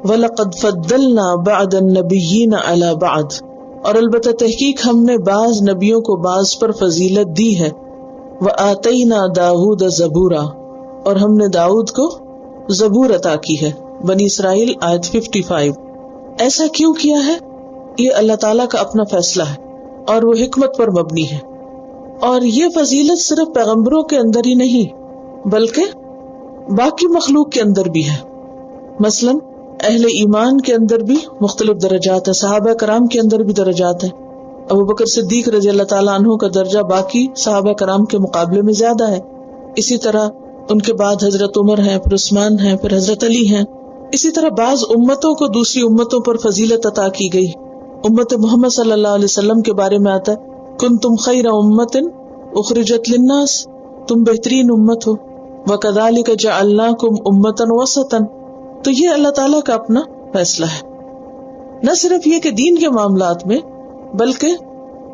وَلَقَدْ فَضَّلْنَا بَعْضَ النَّبِيِّينَ عَلَى بَعْضٍ اور البتہ تحقیق ہم نے بعض نبیوں کو بعض پر فضیلت دی ہے. وَآتَيْنَا دَاوُودَ زَبُورًا اور ہم نے داؤد کو زبور عطا کی ہے. بنی اسرائیل آیت 55. ایسا کیوں کیا ہے؟ یہ اللہ تعالیٰ کا اپنا فیصلہ ہے اور وہ حکمت پر مبنی ہے. اور یہ فضیلت صرف پیغمبروں کے اندر ہی نہیں بلکہ باقی مخلوق کے اندر بھی ہے. مثلا اہل ایمان کے اندر بھی مختلف درجات ہیں، صحابہ کرام کے اندر بھی درجات ہیں. ابوبکر صدیق رضی اللہ تعالیٰ عنہ کا درجہ باقی صحابہ کرام کے مقابلے میں زیادہ ہے. اسی طرح ان کے بعد حضرت عمر ہیں، پھر عثمان ہیں، پھر حضرت علی ہیں. اسی طرح بعض امتوں کو دوسری امتوں پر فضیلت عطا کی گئی. امت محمد صلی اللہ علیہ وسلم کے بارے میں آتا ہے کنتم خیر امت اخرجت للناس، تم بہترین امت ہو. وکذالک جعلناکم امتا وسطا. تو یہ اللہ تعالیٰ کا اپنا فیصلہ ہے. نہ صرف یہ کہ دین کے معاملات میں بلکہ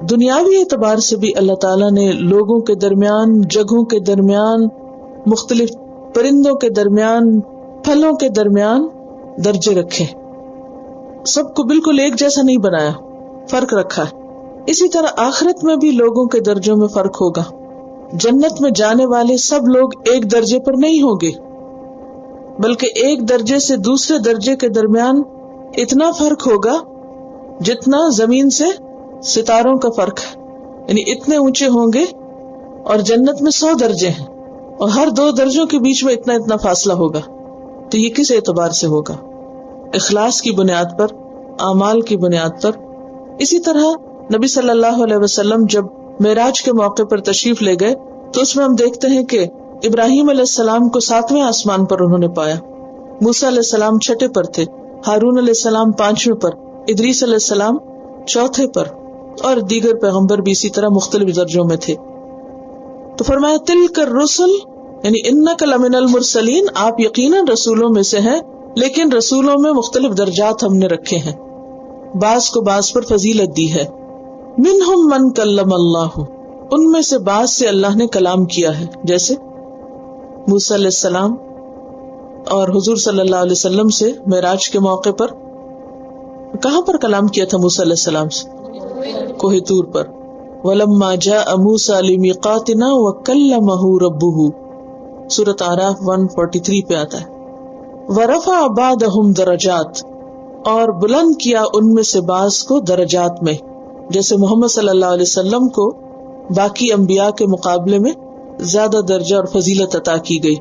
دنیاوی اعتبار سے بھی اللہ تعالیٰ نے لوگوں کے درمیان، جگہوں کے درمیان، مختلف پرندوں کے درمیان، پھلوں کے درمیان درجے رکھے. سب کو بالکل ایک جیسا نہیں بنایا، فرق رکھا ہے. اسی طرح آخرت میں بھی لوگوں کے درجوں میں فرق ہوگا. جنت میں جانے والے سب لوگ ایک درجے پر نہیں ہوں گے، بلکہ ایک درجے سے دوسرے درجے کے درمیان اتنا فرق ہوگا جتنا زمین سے ستاروں کا فرق ہے. یعنی اتنے اونچے ہوں گے. اور جنت میں 100 درجے ہیں اور ہر 2 درجوں کے بیچ میں اتنا فاصلہ ہوگا. تو یہ کس اعتبار سے ہوگا؟ اخلاص کی بنیاد پر، اعمال کی بنیاد پر. اسی طرح نبی صلی اللہ علیہ وسلم جب معراج کے موقع پر تشریف لے گئے تو اس میں ہم دیکھتے ہیں کہ ابراہیم علیہ السلام کو 7ویں آسمان پر انہوں نے پایا، موسیٰ علیہ السلام 6 پر تھے، ہارون علیہ السلام 5ویں پر، ادریس علیہ السلام 4 پر، اور دیگر پیغمبر بھی اسی طرح مختلف درجوں میں تھے. تو فرمایا تلک الرسل، یعنی انک لمن المرسلین، آپ یقیناً رسولوں میں سے ہیں، لیکن رسولوں میں مختلف درجات ہم نے رکھے ہیں، بعض کو بعض پر فضیلت دی ہے. منہم من کلم اللہ، ان میں سے بعض سے اللہ نے کلام کیا ہے، جیسے موسیٰ علیہ السلام اور حضور صلی اللہ علیہ وسلم سے معراج کے موقع پر کہاں پر کلام کیا تھا موسیٰ علیہ السلام سے؟ کوہ طور پر. وَلَمَّا جَاءَ مُوسَىٰ لِمِيقَاتِنَا وَكَلَّمَهُ رَبُّهُ، سورۃ اعراف 143 پہ آتا ہے. وَرَفَعَ بَعْضَهُمْ دَرَجَاتٍ، اور بلند کیا ان میں سے بعض کو درجات میں، جیسے محمد صلی اللہ علیہ وسلم کو باقی انبیاء کے مقابلے میں زیادہ درجہ اور فضیلت عطا کی گئی.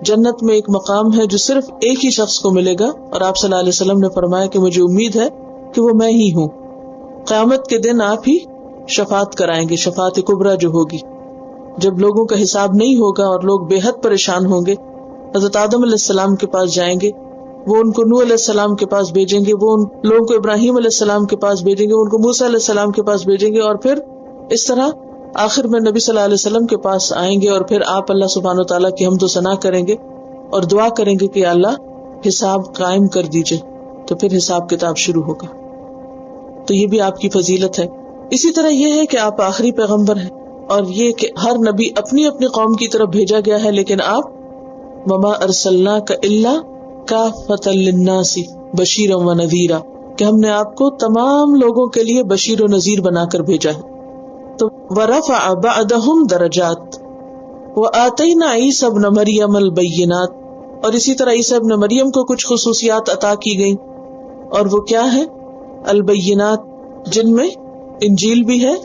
جنت میں ایک مقام ہے جو صرف ایک ہی شخص کو ملے گا، اور آپ صلی اللہ علیہ وسلم نے فرمایا کہ مجھے امید ہے کہ وہ میں ہی ہوں. قیامت کے دن آپ ہی شفاعت کرائیں گے، شفاعت کبریٰ جو ہوگی، جب لوگوں کا حساب نہیں ہوگا اور لوگ بے حد پریشان ہوں گے. حضرت آدم علیہ السلام کے پاس جائیں گے، وہ ان کو نوح علیہ السلام کے پاس بھیجیں گے، وہ ان لوگوں کو ابراہیم علیہ السلام کے پاس بھیجیں گے، ان کو موسیٰ علیہ السلام کے پاس بھیجیں گے، اور پھر اس طرح آخر میں نبی صلی اللہ علیہ وسلم کے پاس آئیں گے، اور پھر آپ اللہ سبحانہ وتعالیٰ کی حمد و ثنا کریں گے اور دعا کریں گے کہ اللہ حساب قائم کر دیجئے. تو پھر حساب کتاب شروع ہوگا. تو یہ بھی آپ کی فضیلت ہے. اسی طرح یہ ہے کہ آپ آخری پیغمبر ہیں، اور یہ کہ ہر نبی اپنی اپنی قوم کی طرف بھیجا گیا ہے، لیکن آپ وما ارسلناک الا کافۃ للناس بشیرا ونذیرا، کہ ہم نے آپ کو تمام لوگوں کے لیے بشیر و نذیر بنا کر بھیجا ہے. تو ورفع بعضهم درجات وآتینا عیسی ابن مریم البینات، اور اسی طرح عیسی ابن مریم کو کچھ خصوصیات عطا کی گئی، اور وہ کیا ہے؟ البینات، جن میں انجیل بھی ہے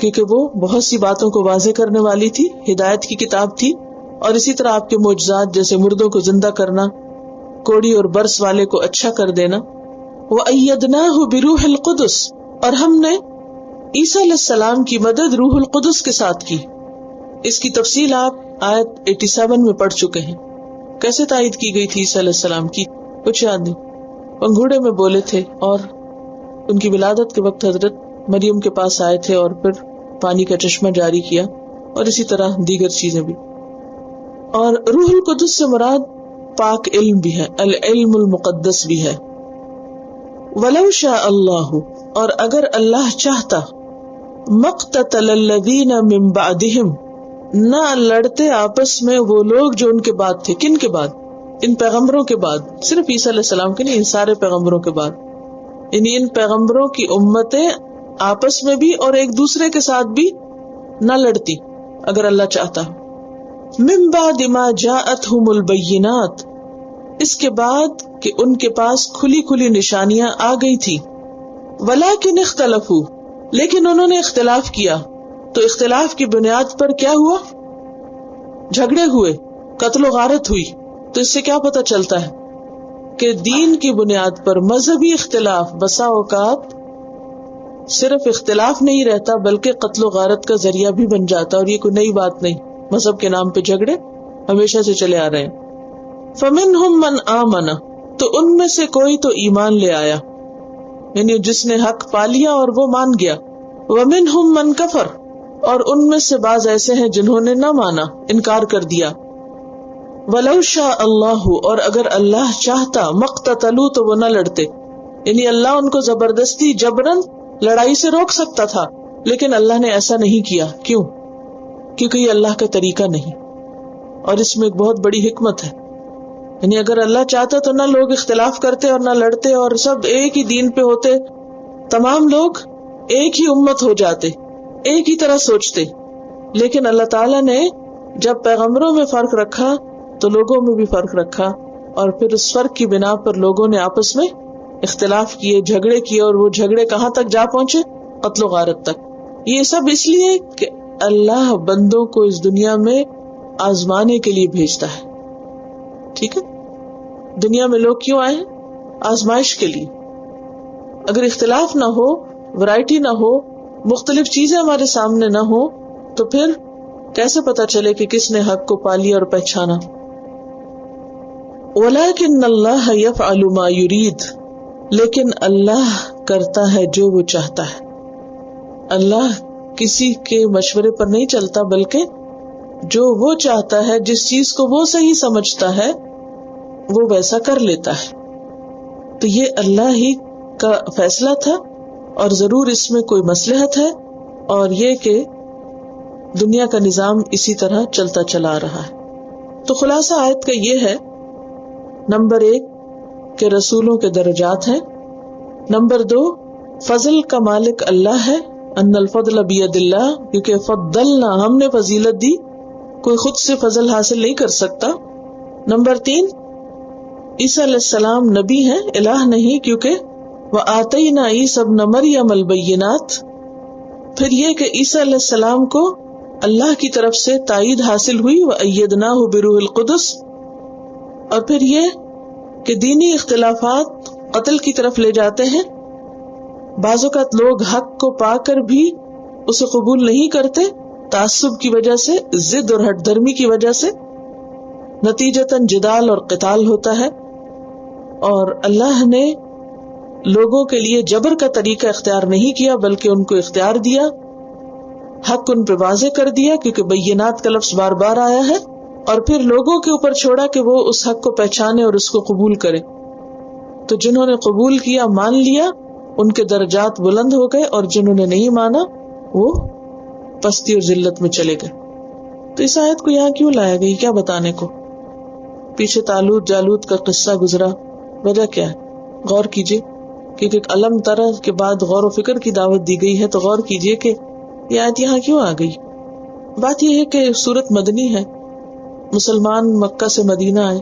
کیونکہ وہ بہت سی باتوں کو واضح کرنے والی تھی، ہدایت کی کتاب تھی. اور اسی طرح آپ کے معجزات جیسے مردوں کو زندہ کرنا، کوڑی اور برس والے کو اچھا کر دینا. وَأَيَّدْنَاهُ بِرُوحِ الْقُدُسِ، اور ہم نے عیسیٰ علیہ السلام کی مدد روح القدس کے ساتھ کی. اس کی تفصیل آپ آیت 87 میں پڑھ چکے ہیں. کیسے تائید کی گئی تھی عیسیٰ علیہ السلام کی؟ کچھ یاد نہیں. پنگھوڑے میں بولے تھے، اور ان کی ولادت کے وقت حضرت مریم کے پاس آئے تھے اور پھر پانی کا چشمہ جاری کیا، اور اسی طرح دیگر چیزیں بھی. اور روح القدس سے مراد پاک علم بھی ہے، العلم المقدس بھی ہے. وَلَوْ شَاءَ اللَّهُ، اور اگر اللہ چاہتا، مَقْتَتَلَ الَّذِينَ مِن بَعْدِهِمْ، نہ لڑتے آپس میں وہ لوگ جو ان کے بعد تھے. کن کے بعد؟ ان پیغمبروں کے بعد. صرف عیسیٰ علیہ السلام کے نہیں، ان سارے پیغمبروں کے بعد. یعنی ان پیغمبروں کی امتیں آپس میں بھی اور ایک دوسرے کے ساتھ بھی نہ لڑتی اگر اللہ چاہتا. من بعد ما جاءتهم البینات، اس کے بعد کہ ان کے پاس کھلی کھلی نشانیاں آ گئی تھی. ولکن اختلفوا، لیکن انہوں نے اختلاف کیا. تو اختلاف کی بنیاد پر کیا ہوا؟ جھگڑے ہوئے، قتل و غارت ہوئی. تو اس سے کیا پتہ چلتا ہے کہ دین کی بنیاد پر مذہبی اختلاف بسا اوقات صرف اختلاف نہیں رہتا بلکہ قتل و غارت کا ذریعہ بھی بن جاتا. اور یہ کوئی نئی بات نہیں، مذہب کے نام پہ جھگڑے ہمیشہ سے چلے آ رہے ہیں. فمنہم من آمن، تو ان میں سے کوئی تو ایمان لے آیا، یعنی جس نے حق پا لیا اور وہ مان گیا، ومنہم من کفر، اور ان میں سے بعض ایسے ہیں جنہوں نے نہ مانا، انکار کر دیا، ولو شاء اللہ، اور اگر اللہ چاہتا، مقتتلوا، تو وہ نہ لڑتے، یعنی اللہ ان کو زبردستی جبرن لڑائی سے روک سکتا تھا، لیکن اللہ نے ایسا نہیں کیا۔ کیوں؟ کیونکہ یہ اللہ کا طریقہ نہیں، اور اس میں ایک بہت بڑی حکمت ہے۔ یعنی اگر اللہ چاہتا تو نہ لوگ اختلاف کرتے اور نہ لڑتے، اور سب ایک ہی دین پہ ہوتے، تمام لوگ ایک ہی امت ہو جاتے، ایک ہی طرح سوچتے، لیکن اللہ تعالیٰ نے جب پیغمبروں میں فرق رکھا تو لوگوں میں بھی فرق رکھا، اور پھر اس فرق کی بنا پر لوگوں نے آپس میں اختلاف کیے، جھگڑے کیے، اور وہ جھگڑے کہاں تک جا پہنچے؟ قتل و غارت تک۔ یہ سب اس لیے کہ اللہ بندوں کو اس دنیا میں آزمانے کے لیے بھیجتا ہے۔ ٹھیک ہے، دنیا میں لوگ کیوں آئے ہیں؟ آزمائش کے لیے۔ اگر اختلاف نہ ہو، ورائٹی نہ ہو، مختلف چیزیں ہمارے سامنے نہ ہو، تو پھر کیسے پتا چلے کہ کس نے حق کو پا لیا اور پہچانا؟ وَلَكِنَّ اللَّهَ يَفْعَلُ مَا يُرِيدُ، لیکن اللہ کرتا ہے جو وہ چاہتا ہے۔ اللہ کسی کے مشورے پر نہیں چلتا، بلکہ جو وہ چاہتا ہے، جس چیز کو وہ صحیح سمجھتا ہے، وہ ویسا کر لیتا ہے۔ تو یہ اللہ ہی کا فیصلہ تھا، اور ضرور اس میں کوئی مصلحت ہے، اور یہ کہ دنیا کا نظام اسی طرح چلتا چلا رہا ہے۔ تو خلاصہ آیت کا یہ ہے، نمبر 1 کہ رسولوں کے درجات ہیں، نمبر 2 فضل کا مالک اللہ ہے، ان الفضل بید اللہ، کیونکہ فضلنا، ہم نے فضیلت دی، کوئی خود سے فضل حاصل نہیں کر سکتا۔ نمبر 3 عیسیٰ علیہ السلام نبی ہیں، الہ نہیں، کیونکہ وَآتَيْنَا عِيسَى ابْنَ مَرْيَمَ الْبَيِّنَاتِ، پھر یہ کہ عیسیٰ علیہ السلام کو اللہ کی طرف سے تائید حاصل ہوئی، وَأَيَّدْنَاهُ بِرُوحِ الْقُدُسِ، اور پھر یہ کہ دینی اختلافات قتل کی طرف لے جاتے ہیں۔ بعض اوقات لوگ حق کو پا کر بھی اسے قبول نہیں کرتے، تعصب کی وجہ سے، ضد اور ہٹ دھرمی کی وجہ سے، نتیجتاً جدال اور قتال ہوتا ہے۔ اور اللہ نے لوگوں کے لیے جبر کا طریقہ اختیار نہیں کیا، بلکہ ان کو اختیار دیا، حق ان پہ واضح کر دیا، کیونکہ بینات کا لفظ بار بار آیا ہے، اور پھر لوگوں کے اوپر چھوڑا کہ وہ اس حق کو پہچانے اور اس کو قبول کرے۔ تو جنہوں نے قبول کیا، مان لیا، ان کے درجات بلند ہو گئے، اور جنہوں نے نہیں مانا وہ پستی اور ذلت میں چلے گئے۔ تو اس آیت کو یہاں کیوں لایا گئی؟ کیا بتانے کو؟ پیچھے طالوت جالوت کا قصہ گزرا، وجہ کیا ہے؟ غور کیجئے، کیونکہ علم ترى کے بعد غور و فکر کی دعوت دی گئی ہے، تو غور کیجئے کہ یہ آیت یہاں کیوں آ گئی۔ بات یہ ہے کہ سورت مدنی ہے، مسلمان مکہ سے مدینہ آئے،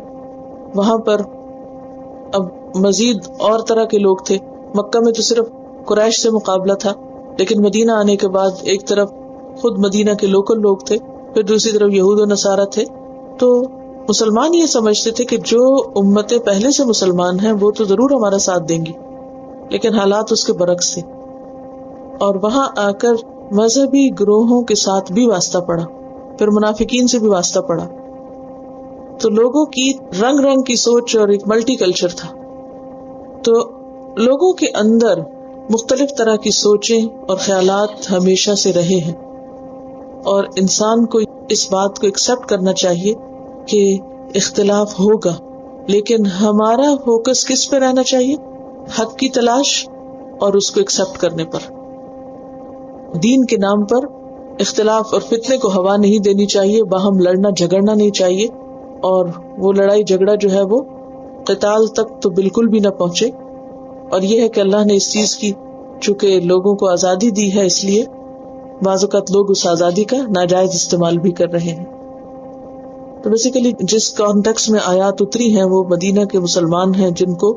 وہاں پر اب مزید اور طرح کے لوگ تھے۔ مکہ میں تو صرف قریش سے مقابلہ تھا، لیکن مدینہ آنے کے بعد ایک طرف خود مدینہ کے لوکل لوگ تھے، پھر دوسری طرف یہود و نصارہ تھے۔ تو مسلمان یہ سمجھتے تھے کہ جو امتیں پہلے سے مسلمان ہیں وہ تو ضرور ہمارا ساتھ دیں گی، لیکن حالات اس کے برعکس تھے، اور وہاں آ کر مذہبی گروہوں کے ساتھ بھی واسطہ پڑا، پھر منافقین سے بھی واسطہ پڑا۔ تو لوگوں کی رنگ رنگ کی سوچ اور ایک ملٹی کلچر تھا، تو لوگوں کے اندر مختلف طرح کی سوچیں اور خیالات ہمیشہ سے رہے ہیں، اور انسان کو اس بات کو ایکسپٹ کرنا چاہیے کہ اختلاف ہوگا، لیکن ہمارا فوکس کس پہ رہنا چاہیے؟ حق کی تلاش اور اس کو ایکسپٹ کرنے پر۔ دین کے نام پر اختلاف اور فتنے کو ہوا نہیں دینی چاہیے، باہم لڑنا جھگڑنا نہیں چاہیے، اور وہ لڑائی جھگڑا جو ہے وہ قتال تک تو بالکل بھی نہ پہنچے۔ اور یہ ہے کہ اللہ نے اس چیز کی چونکہ لوگوں کو آزادی دی ہے، اس لیے بعض اوقات لوگ اس آزادی کا ناجائز استعمال بھی کر رہے ہیں۔ تو بیسیکلی جس کانٹیکس میں آیات اتری ہیں وہ مدینہ کے مسلمان ہیں، جن کو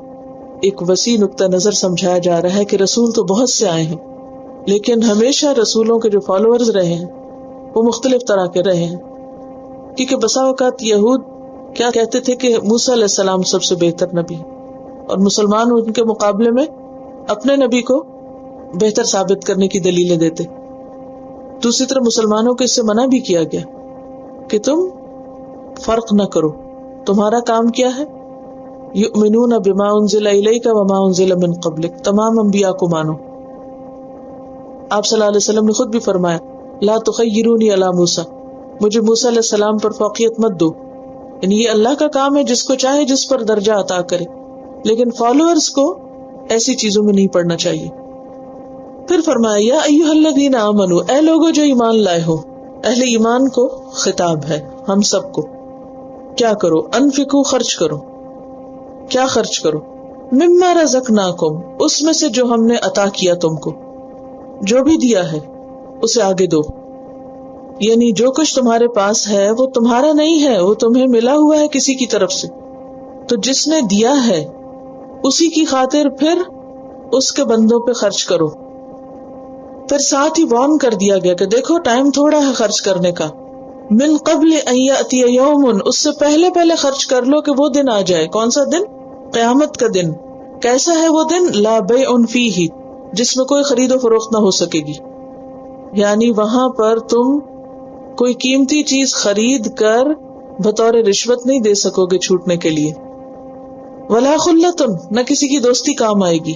ایک وسیع نقطہ نظر سمجھایا جا رہا ہے کہ رسول تو بہت سے آئے ہیں، لیکن ہمیشہ رسولوں کے جو فالوورز رہے ہیں وہ مختلف طرح کے رہے ہیں، کیونکہ بسا اوقات یہود کیا کہتے تھے کہ موسیٰ علیہ السلام سب سے بہتر نبی، اور مسلمان ان کے مقابلے میں اپنے نبی کو بہتر ثابت کرنے کی دلیلیں دیتے۔ دوسری طرف مسلمانوں کو اس سے منع بھی کیا گیا کہ تم فرق نہ کرو، تمہارا کام کیا ہے؟ یؤمنون بما انزل الیک وما انزل من قبلک، تمام انبیاء کو مانو. آپ صلی اللہ علیہ وسلم نے خود بھی فرمایا لا تخیرونی علی موسیٰ، مجھے موسیٰ علیہ السلام پر فوقیت مت دو. یعنی یہ اللہ کا کام ہے، جس کو چاہے جس پر درجہ عطا کرے، لیکن فالوورز کو ایسی چیزوں میں نہیں پڑنا چاہیے. پھر فرمایا یا ایھا الذین آمنوا، اے لوگو جو ایمان لائے ہو. اہل ایمان کو خطاب ہے، ہم سب کو. کیا کرو؟ انفقوا، خرچ کرو. کیا خرچ کرو؟ مما رزقناکم، اس میں سے جو ہم نے عطا کیا تم کو، جو بھی دیا ہے اسے آگے دو. یعنی جو کچھ تمہارے پاس ہے وہ تمہارا نہیں ہے، وہ تمہیں ملا ہوا ہے کسی کی طرف سے. تو جس نے دیا ہے اسی کی خاطر پھر اس کے بندوں پہ خرچ کرو. پھر ساتھ ہی وارن کر دیا گیا کہ دیکھو ٹائم تھوڑا ہے خرچ کرنے کا. من قبل ان یأتی یوم، اس سے پہلے پہلے خرچ کر لو کہ وہ دن آ جائے. کون سا دن؟ قیامت کا دن. کیسا ہے وہ دن؟ لا بیع فیہ، جس میں کوئی خرید و فروخت نہ ہو سکے گی. یعنی وہاں پر تم کوئی قیمتی چیز خرید کر بطور رشوت نہیں دے سکو گے چھوٹنے کے لیے. ولا خلۃ، نہ کسی کی دوستی کام آئے گی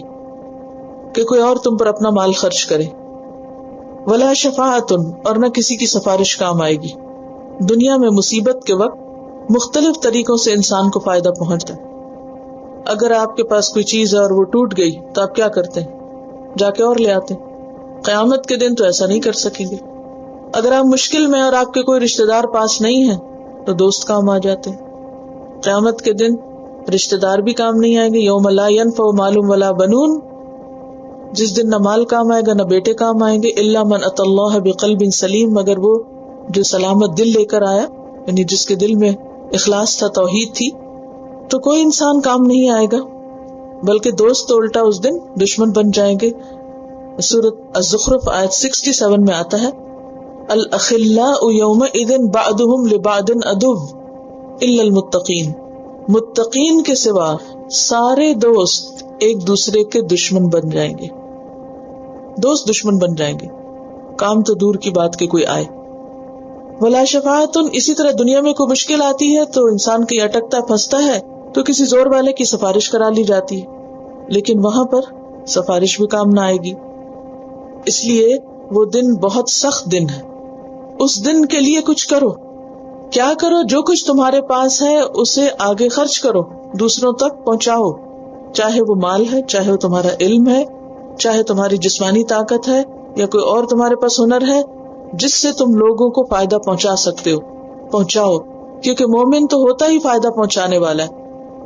کہ کوئی اور تم پر اپنا مال خرچ کرے. ولا شفاعۃ، اور نہ کسی کی سفارش کام آئے گی. دنیا میں مصیبت کے وقت مختلف طریقوں سے انسان کو فائدہ پہنچتا ہے. اگر آپ کے پاس کوئی چیز ہے اور وہ ٹوٹ گئی تو آپ کیا کرتے ہیں؟ جا کے اور لے آتے ہیں. قیامت کے دن تو ایسا نہیں کر سکیں گے. اگر آپ مشکل میں اور آپ کے کوئی رشتہ دار پاس نہیں ہے تو دوست کام آ جاتے ہیں. قیامت کے دن رشتہ دار بھی کام نہیں آئیں گے. یوم لا ینفع مال ولا بنون، جس دن نہ مال کام آئے گا نہ بیٹے کام آئیں گے. الا من اتی اللہ بقلب سلیم، مگر وہ جو سلامت دل لے کر آیا، یعنی جس کے دل میں اخلاص تھا، توحید تھی. تو کوئی انسان کام نہیں آئے گا، بلکہ دوست تو الٹا اس دن دشمن بن جائیں گے. سورۃ الزخرف آیت 67 میں آتا ہے الاخلاء یومئذ بعضهم لبعض عدو الا المتقین، متقین کے سوا سارے دوست ایک دوسرے کے دشمن بن جائیں گے. دوست دشمن بن جائیں گے، کام تو دور کی بات کہ کوئی آئے. ولا شفاعت، اسی طرح دنیا میں کوئی مشکل آتی ہے تو انسان کہیں اٹکتا پھنستا ہے تو کسی زور والے کی سفارش کرا لی جاتی ہے، لیکن وہاں پر سفارش بھی کام نہ آئے گی. اس لیے وہ دن بہت سخت دن ہے. اس دن کے لیے کچھ کرو. کیا کرو؟ جو کچھ تمہارے پاس ہے اسے آگے خرچ کرو، دوسروں تک پہنچاؤ. چاہے وہ مال ہے، چاہے وہ تمہارا علم ہے، چاہے تمہاری جسمانی طاقت ہے، یا کوئی اور تمہارے پاس ہنر ہے جس سے تم لوگوں کو فائدہ پہنچا سکتے ہو، پہنچاؤ. کیونکہ مومن تو ہوتا ہی فائدہ پہنچانے والا ہے.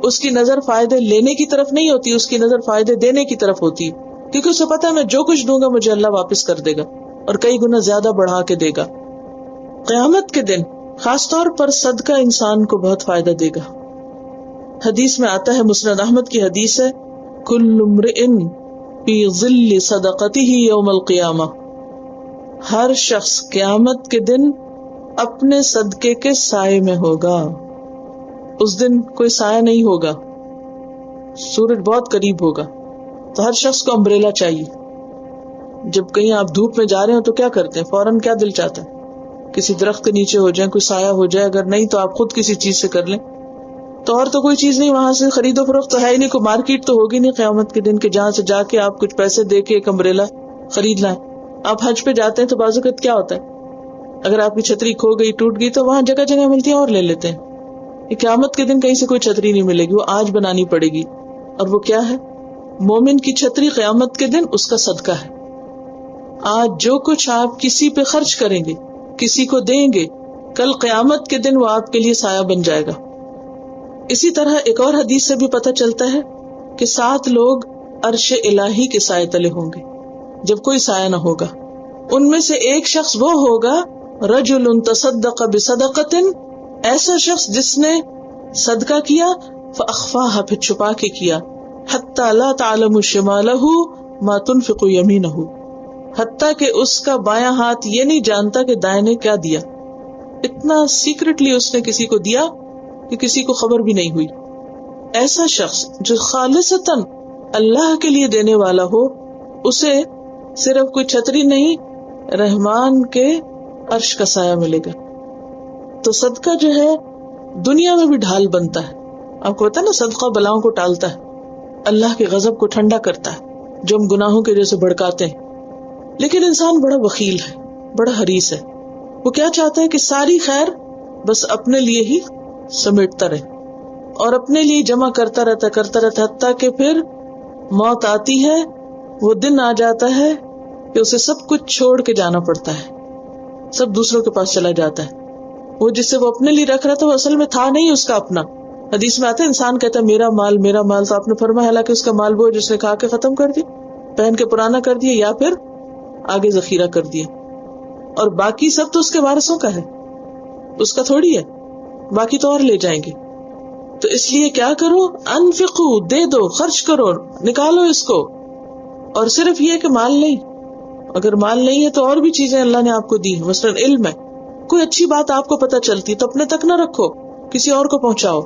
اس کی نظر فائدے لینے کی طرف نہیں ہوتی، اس کی نظر فائدے دینے کی طرف ہوتی ہے. کیونکہ اسے پتا ہے میں جو کچھ دوں گا مجھے اللہ واپس کر دے گا اور کئی گنا زیادہ بڑھا کے دے گا. قیامت کے دن خاص طور پر صدقہ انسان کو بہت فائدہ دے گا. حدیث میں آتا ہے، مسند احمد کی حدیث ہے، کل امرئ فی ظل صدقتہ یوم القیامہ، ہر شخص قیامت کے دن اپنے صدقے کے سائے میں ہوگا. اس دن کوئی سایہ نہیں ہوگا، سورج بہت قریب ہوگا، تو ہر شخص کو امبریلا چاہیے. جب کہیں آپ دھوپ میں جا رہے ہو تو کیا کرتے ہیں؟ فوراً کیا دل چاہتا ہے؟ کسی درخت کے نیچے ہو جائیں، کوئی سایہ ہو جائے. اگر نہیں تو آپ خود کسی چیز سے کر لیں. تو اور تو کوئی چیز نہیں، وہاں سے خرید و فروخت تو ہے ہی نہیں، کوئی مارکیٹ تو ہوگی نہیں قیامت کے دن کہ جہاں سے جا کے آپ کچھ پیسے دے کے ایک امبریلا خرید لائیں. آپ حج پہ جاتے ہیں تو بازو کا کیا ہوتا ہے، اگر آپ کی چھتری کھو گئی، ٹوٹ گئی، تو وہاں جگہ جگہ ملتی ہے اور لے لیتے ہیں. قیامت کے دن کہیں سے کوئی چھتری نہیں ملے گی، وہ آج بنانی پڑے گی. اور وہ کیا ہے؟ مومن کی چھتری قیامت کے دن اس کا صدقہ ہے. آج جو کچھ آپ کسی پہ خرچ کریں گے، کسی کو دیں گے، کل قیامت کے دن وہ آپ کے لیے سایہ بن جائے گا. اسی طرح ایک اور حدیث سے بھی پتہ چلتا ہے کہ 7 لوگ عرش الہی کے سائے تلے ہوں گے جب کوئی سایہ نہ ہوگا. ان میں سے ایک شخص وہ ہوگا رجل تصدق بصدقۃ، ایسا شخص جس نے صدقہ کیا فاخفاها، پھر چھپا کے کیا، حتی لا تعلم شمالہ ما تنفق یمینہ، حتیٰ کہ اس کا بایاں ہاتھ یہ نہیں جانتا کہ دائیں نے کیا دیا. اتنا سیکرٹلی اس نے کسی کو دیا کہ کسی کو خبر بھی نہیں ہوئی. ایسا شخص جو خالصتاً اللہ کے لیے دینے والا ہو، اسے صرف کوئی چھتری نہیں، رحمان کے عرش کا سایہ ملے گا. تو صدقہ جو ہے دنیا میں بھی ڈھال بنتا ہے، آپ کو پتا نا صدقہ بلاؤں کو ٹالتا ہے، اللہ کے غضب کو ٹھنڈا کرتا ہے جو ہم گناہوں کے جیسے بھڑکاتے ہیں. لیکن انسان بڑا بخیل ہے، بڑا حریص ہے. وہ کیا چاہتا ہے کہ ساری خیر بس اپنے لیے ہی سمیٹتا رہے اور اپنے لیے جمع کرتا رہتا حتیٰ کہ پھر موت آتی ہے، وہ دن آ جاتا ہے کہ اسے سب کچھ چھوڑ کے جانا پڑتا ہے، سب دوسروں کے پاس چلا جاتا ہے. وہ جس سے وہ اپنے لیے رکھ رہا تھا وہ اصل میں تھا نہیں اس کا اپنا. حدیث میں آتا ہے انسان کہتا ہے میرا مال میرا مال، تو آپ نے فرمایا حالانکہ اس کا مال وہ جس نے کھا کے ختم کر دیا، پہن کے پرانا کر دیا یا پھر آگے ذخیرہ کر دیا، اور باقی سب تو اس کے وارثوں کا ہے، اس کا تھوڑی ہے، باقی تو اور لے جائیں گے. تو اس لیے کیا کرو، انفقو، دے دو، خرچ کرو، نکالو اس کو. اور صرف یہ کہ مال نہیں، اگر مال نہیں ہے تو اور بھی چیزیں اللہ نے آپ کو دی، مثلاً علم ہے، کوئی اچھی بات آپ کو پتہ چلتی تو اپنے تک نہ رکھو، کسی اور کو پہنچاؤ.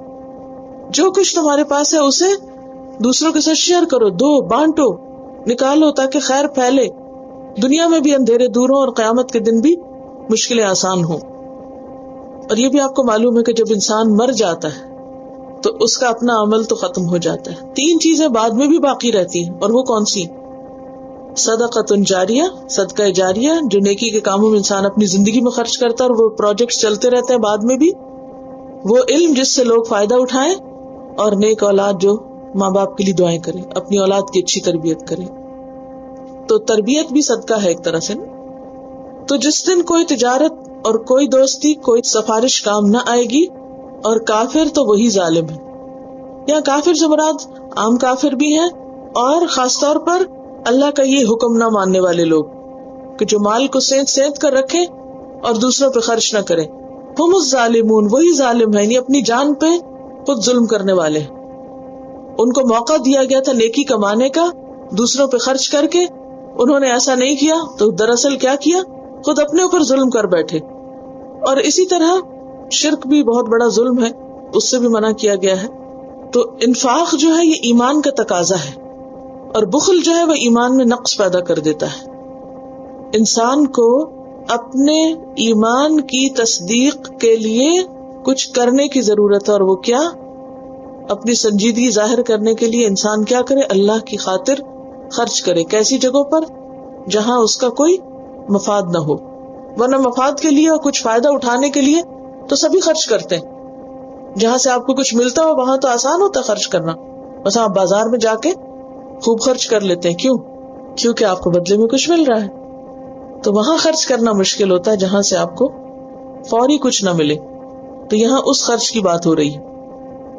جو کچھ تمہارے پاس ہے اسے دوسروں کے ساتھ شیئر کرو، دو، بانٹو، نکالو تاکہ خیر پھیلے، دنیا میں بھی اندھیرے دور ہوں اور قیامت کے دن بھی مشکلیں آسان ہوں. اور یہ بھی آپ کو معلوم ہے کہ جب انسان مر جاتا ہے تو اس کا اپنا عمل تو ختم ہو جاتا ہے، 3 چیزیں بعد میں بھی باقی رہتی ہیں. اور وہ کون سی؟ صدقۃ جاریہ، صدقہ جاریہ، جو نیکی کے کاموں میں انسان اپنی زندگی میں خرچ کرتا ہے اور وہ پروجیکٹس چلتے رہتے ہیں بعد میں بھی. وہ علم جس سے لوگ فائدہ اٹھائیں، اور نیک اولاد جو ماں باپ کے لیے دعائیں کرے، اپنی اولاد کی اچھی تربیت کرے. تو تربیت بھی صدقہ ہے ایک طرح سے. تو جس دن کوئی تجارت اور کوئی دوستی، کوئی سفارش کام نہ آئے گی، اور کافر تو وہی ظالم ہے. یا کافر سے مراد عام کافر بھی ہیں، اور خاص طور پر اللہ کا یہ حکم نہ ماننے والے لوگ کہ جو مال کو سینت کر رکھے اور دوسروں پہ خرچ نہ کرے. ہم الظالمون، وہی ظالم ہے، یعنی اپنی جان پہ خود ظلم کرنے والے. ان کو موقع دیا گیا تھا نیکی کمانے کا، دوسروں پہ خرچ کر کے انہوں نے ایسا نہیں کیا، تو دراصل کیا کیا، خود اپنے اوپر ظلم کر بیٹھے. اور اسی طرح شرک بھی بہت بڑا ظلم ہے، اس سے بھی منع کیا گیا ہے. تو انفاق جو ہے یہ ایمان کا تقاضا ہے، اور بخل جو ہے وہ ایمان میں نقص پیدا کر دیتا ہے. انسان کو اپنے ایمان کی تصدیق کے لیے کچھ کرنے کی ضرورت ہے، اور وہ کیا؟ اپنی سنجیدگی ظاہر کرنے کے لیے انسان کیا کرے؟ اللہ کی خاطر خرچ کرے. کیسی جگہوں پر؟ جہاں اس کا کوئی مفاد نہ ہو. ورنہ مفاد کے لیے اور کچھ فائدہ اٹھانے کے لیے تو سبھی خرچ کرتے ہیں. جہاں سے آپ کو کچھ ملتا ہو وہاں تو آسان ہوتا ہے خرچ کرنا. بس آپ بازار میں جا کے خوب خرچ کر لیتے ہیں. کیوں؟ کیونکہ آپ کو بدلے میں کچھ مل رہا ہے. تو وہاں خرچ کرنا مشکل ہوتا ہے جہاں سے آپ کو فوری کچھ نہ ملے. تو یہاں اس خرچ کی بات ہو رہی ہے.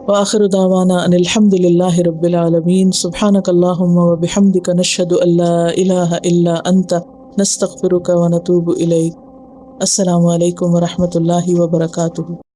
وآخر دعوانا ان الحمد للہ رب العالمین. سبحانک اللہم وبحمدک، نشہد ان لا الہ الا انت، نستغفرک ونتوب الیک. السلام علیکم ورحمۃ اللہ وبرکاتہ.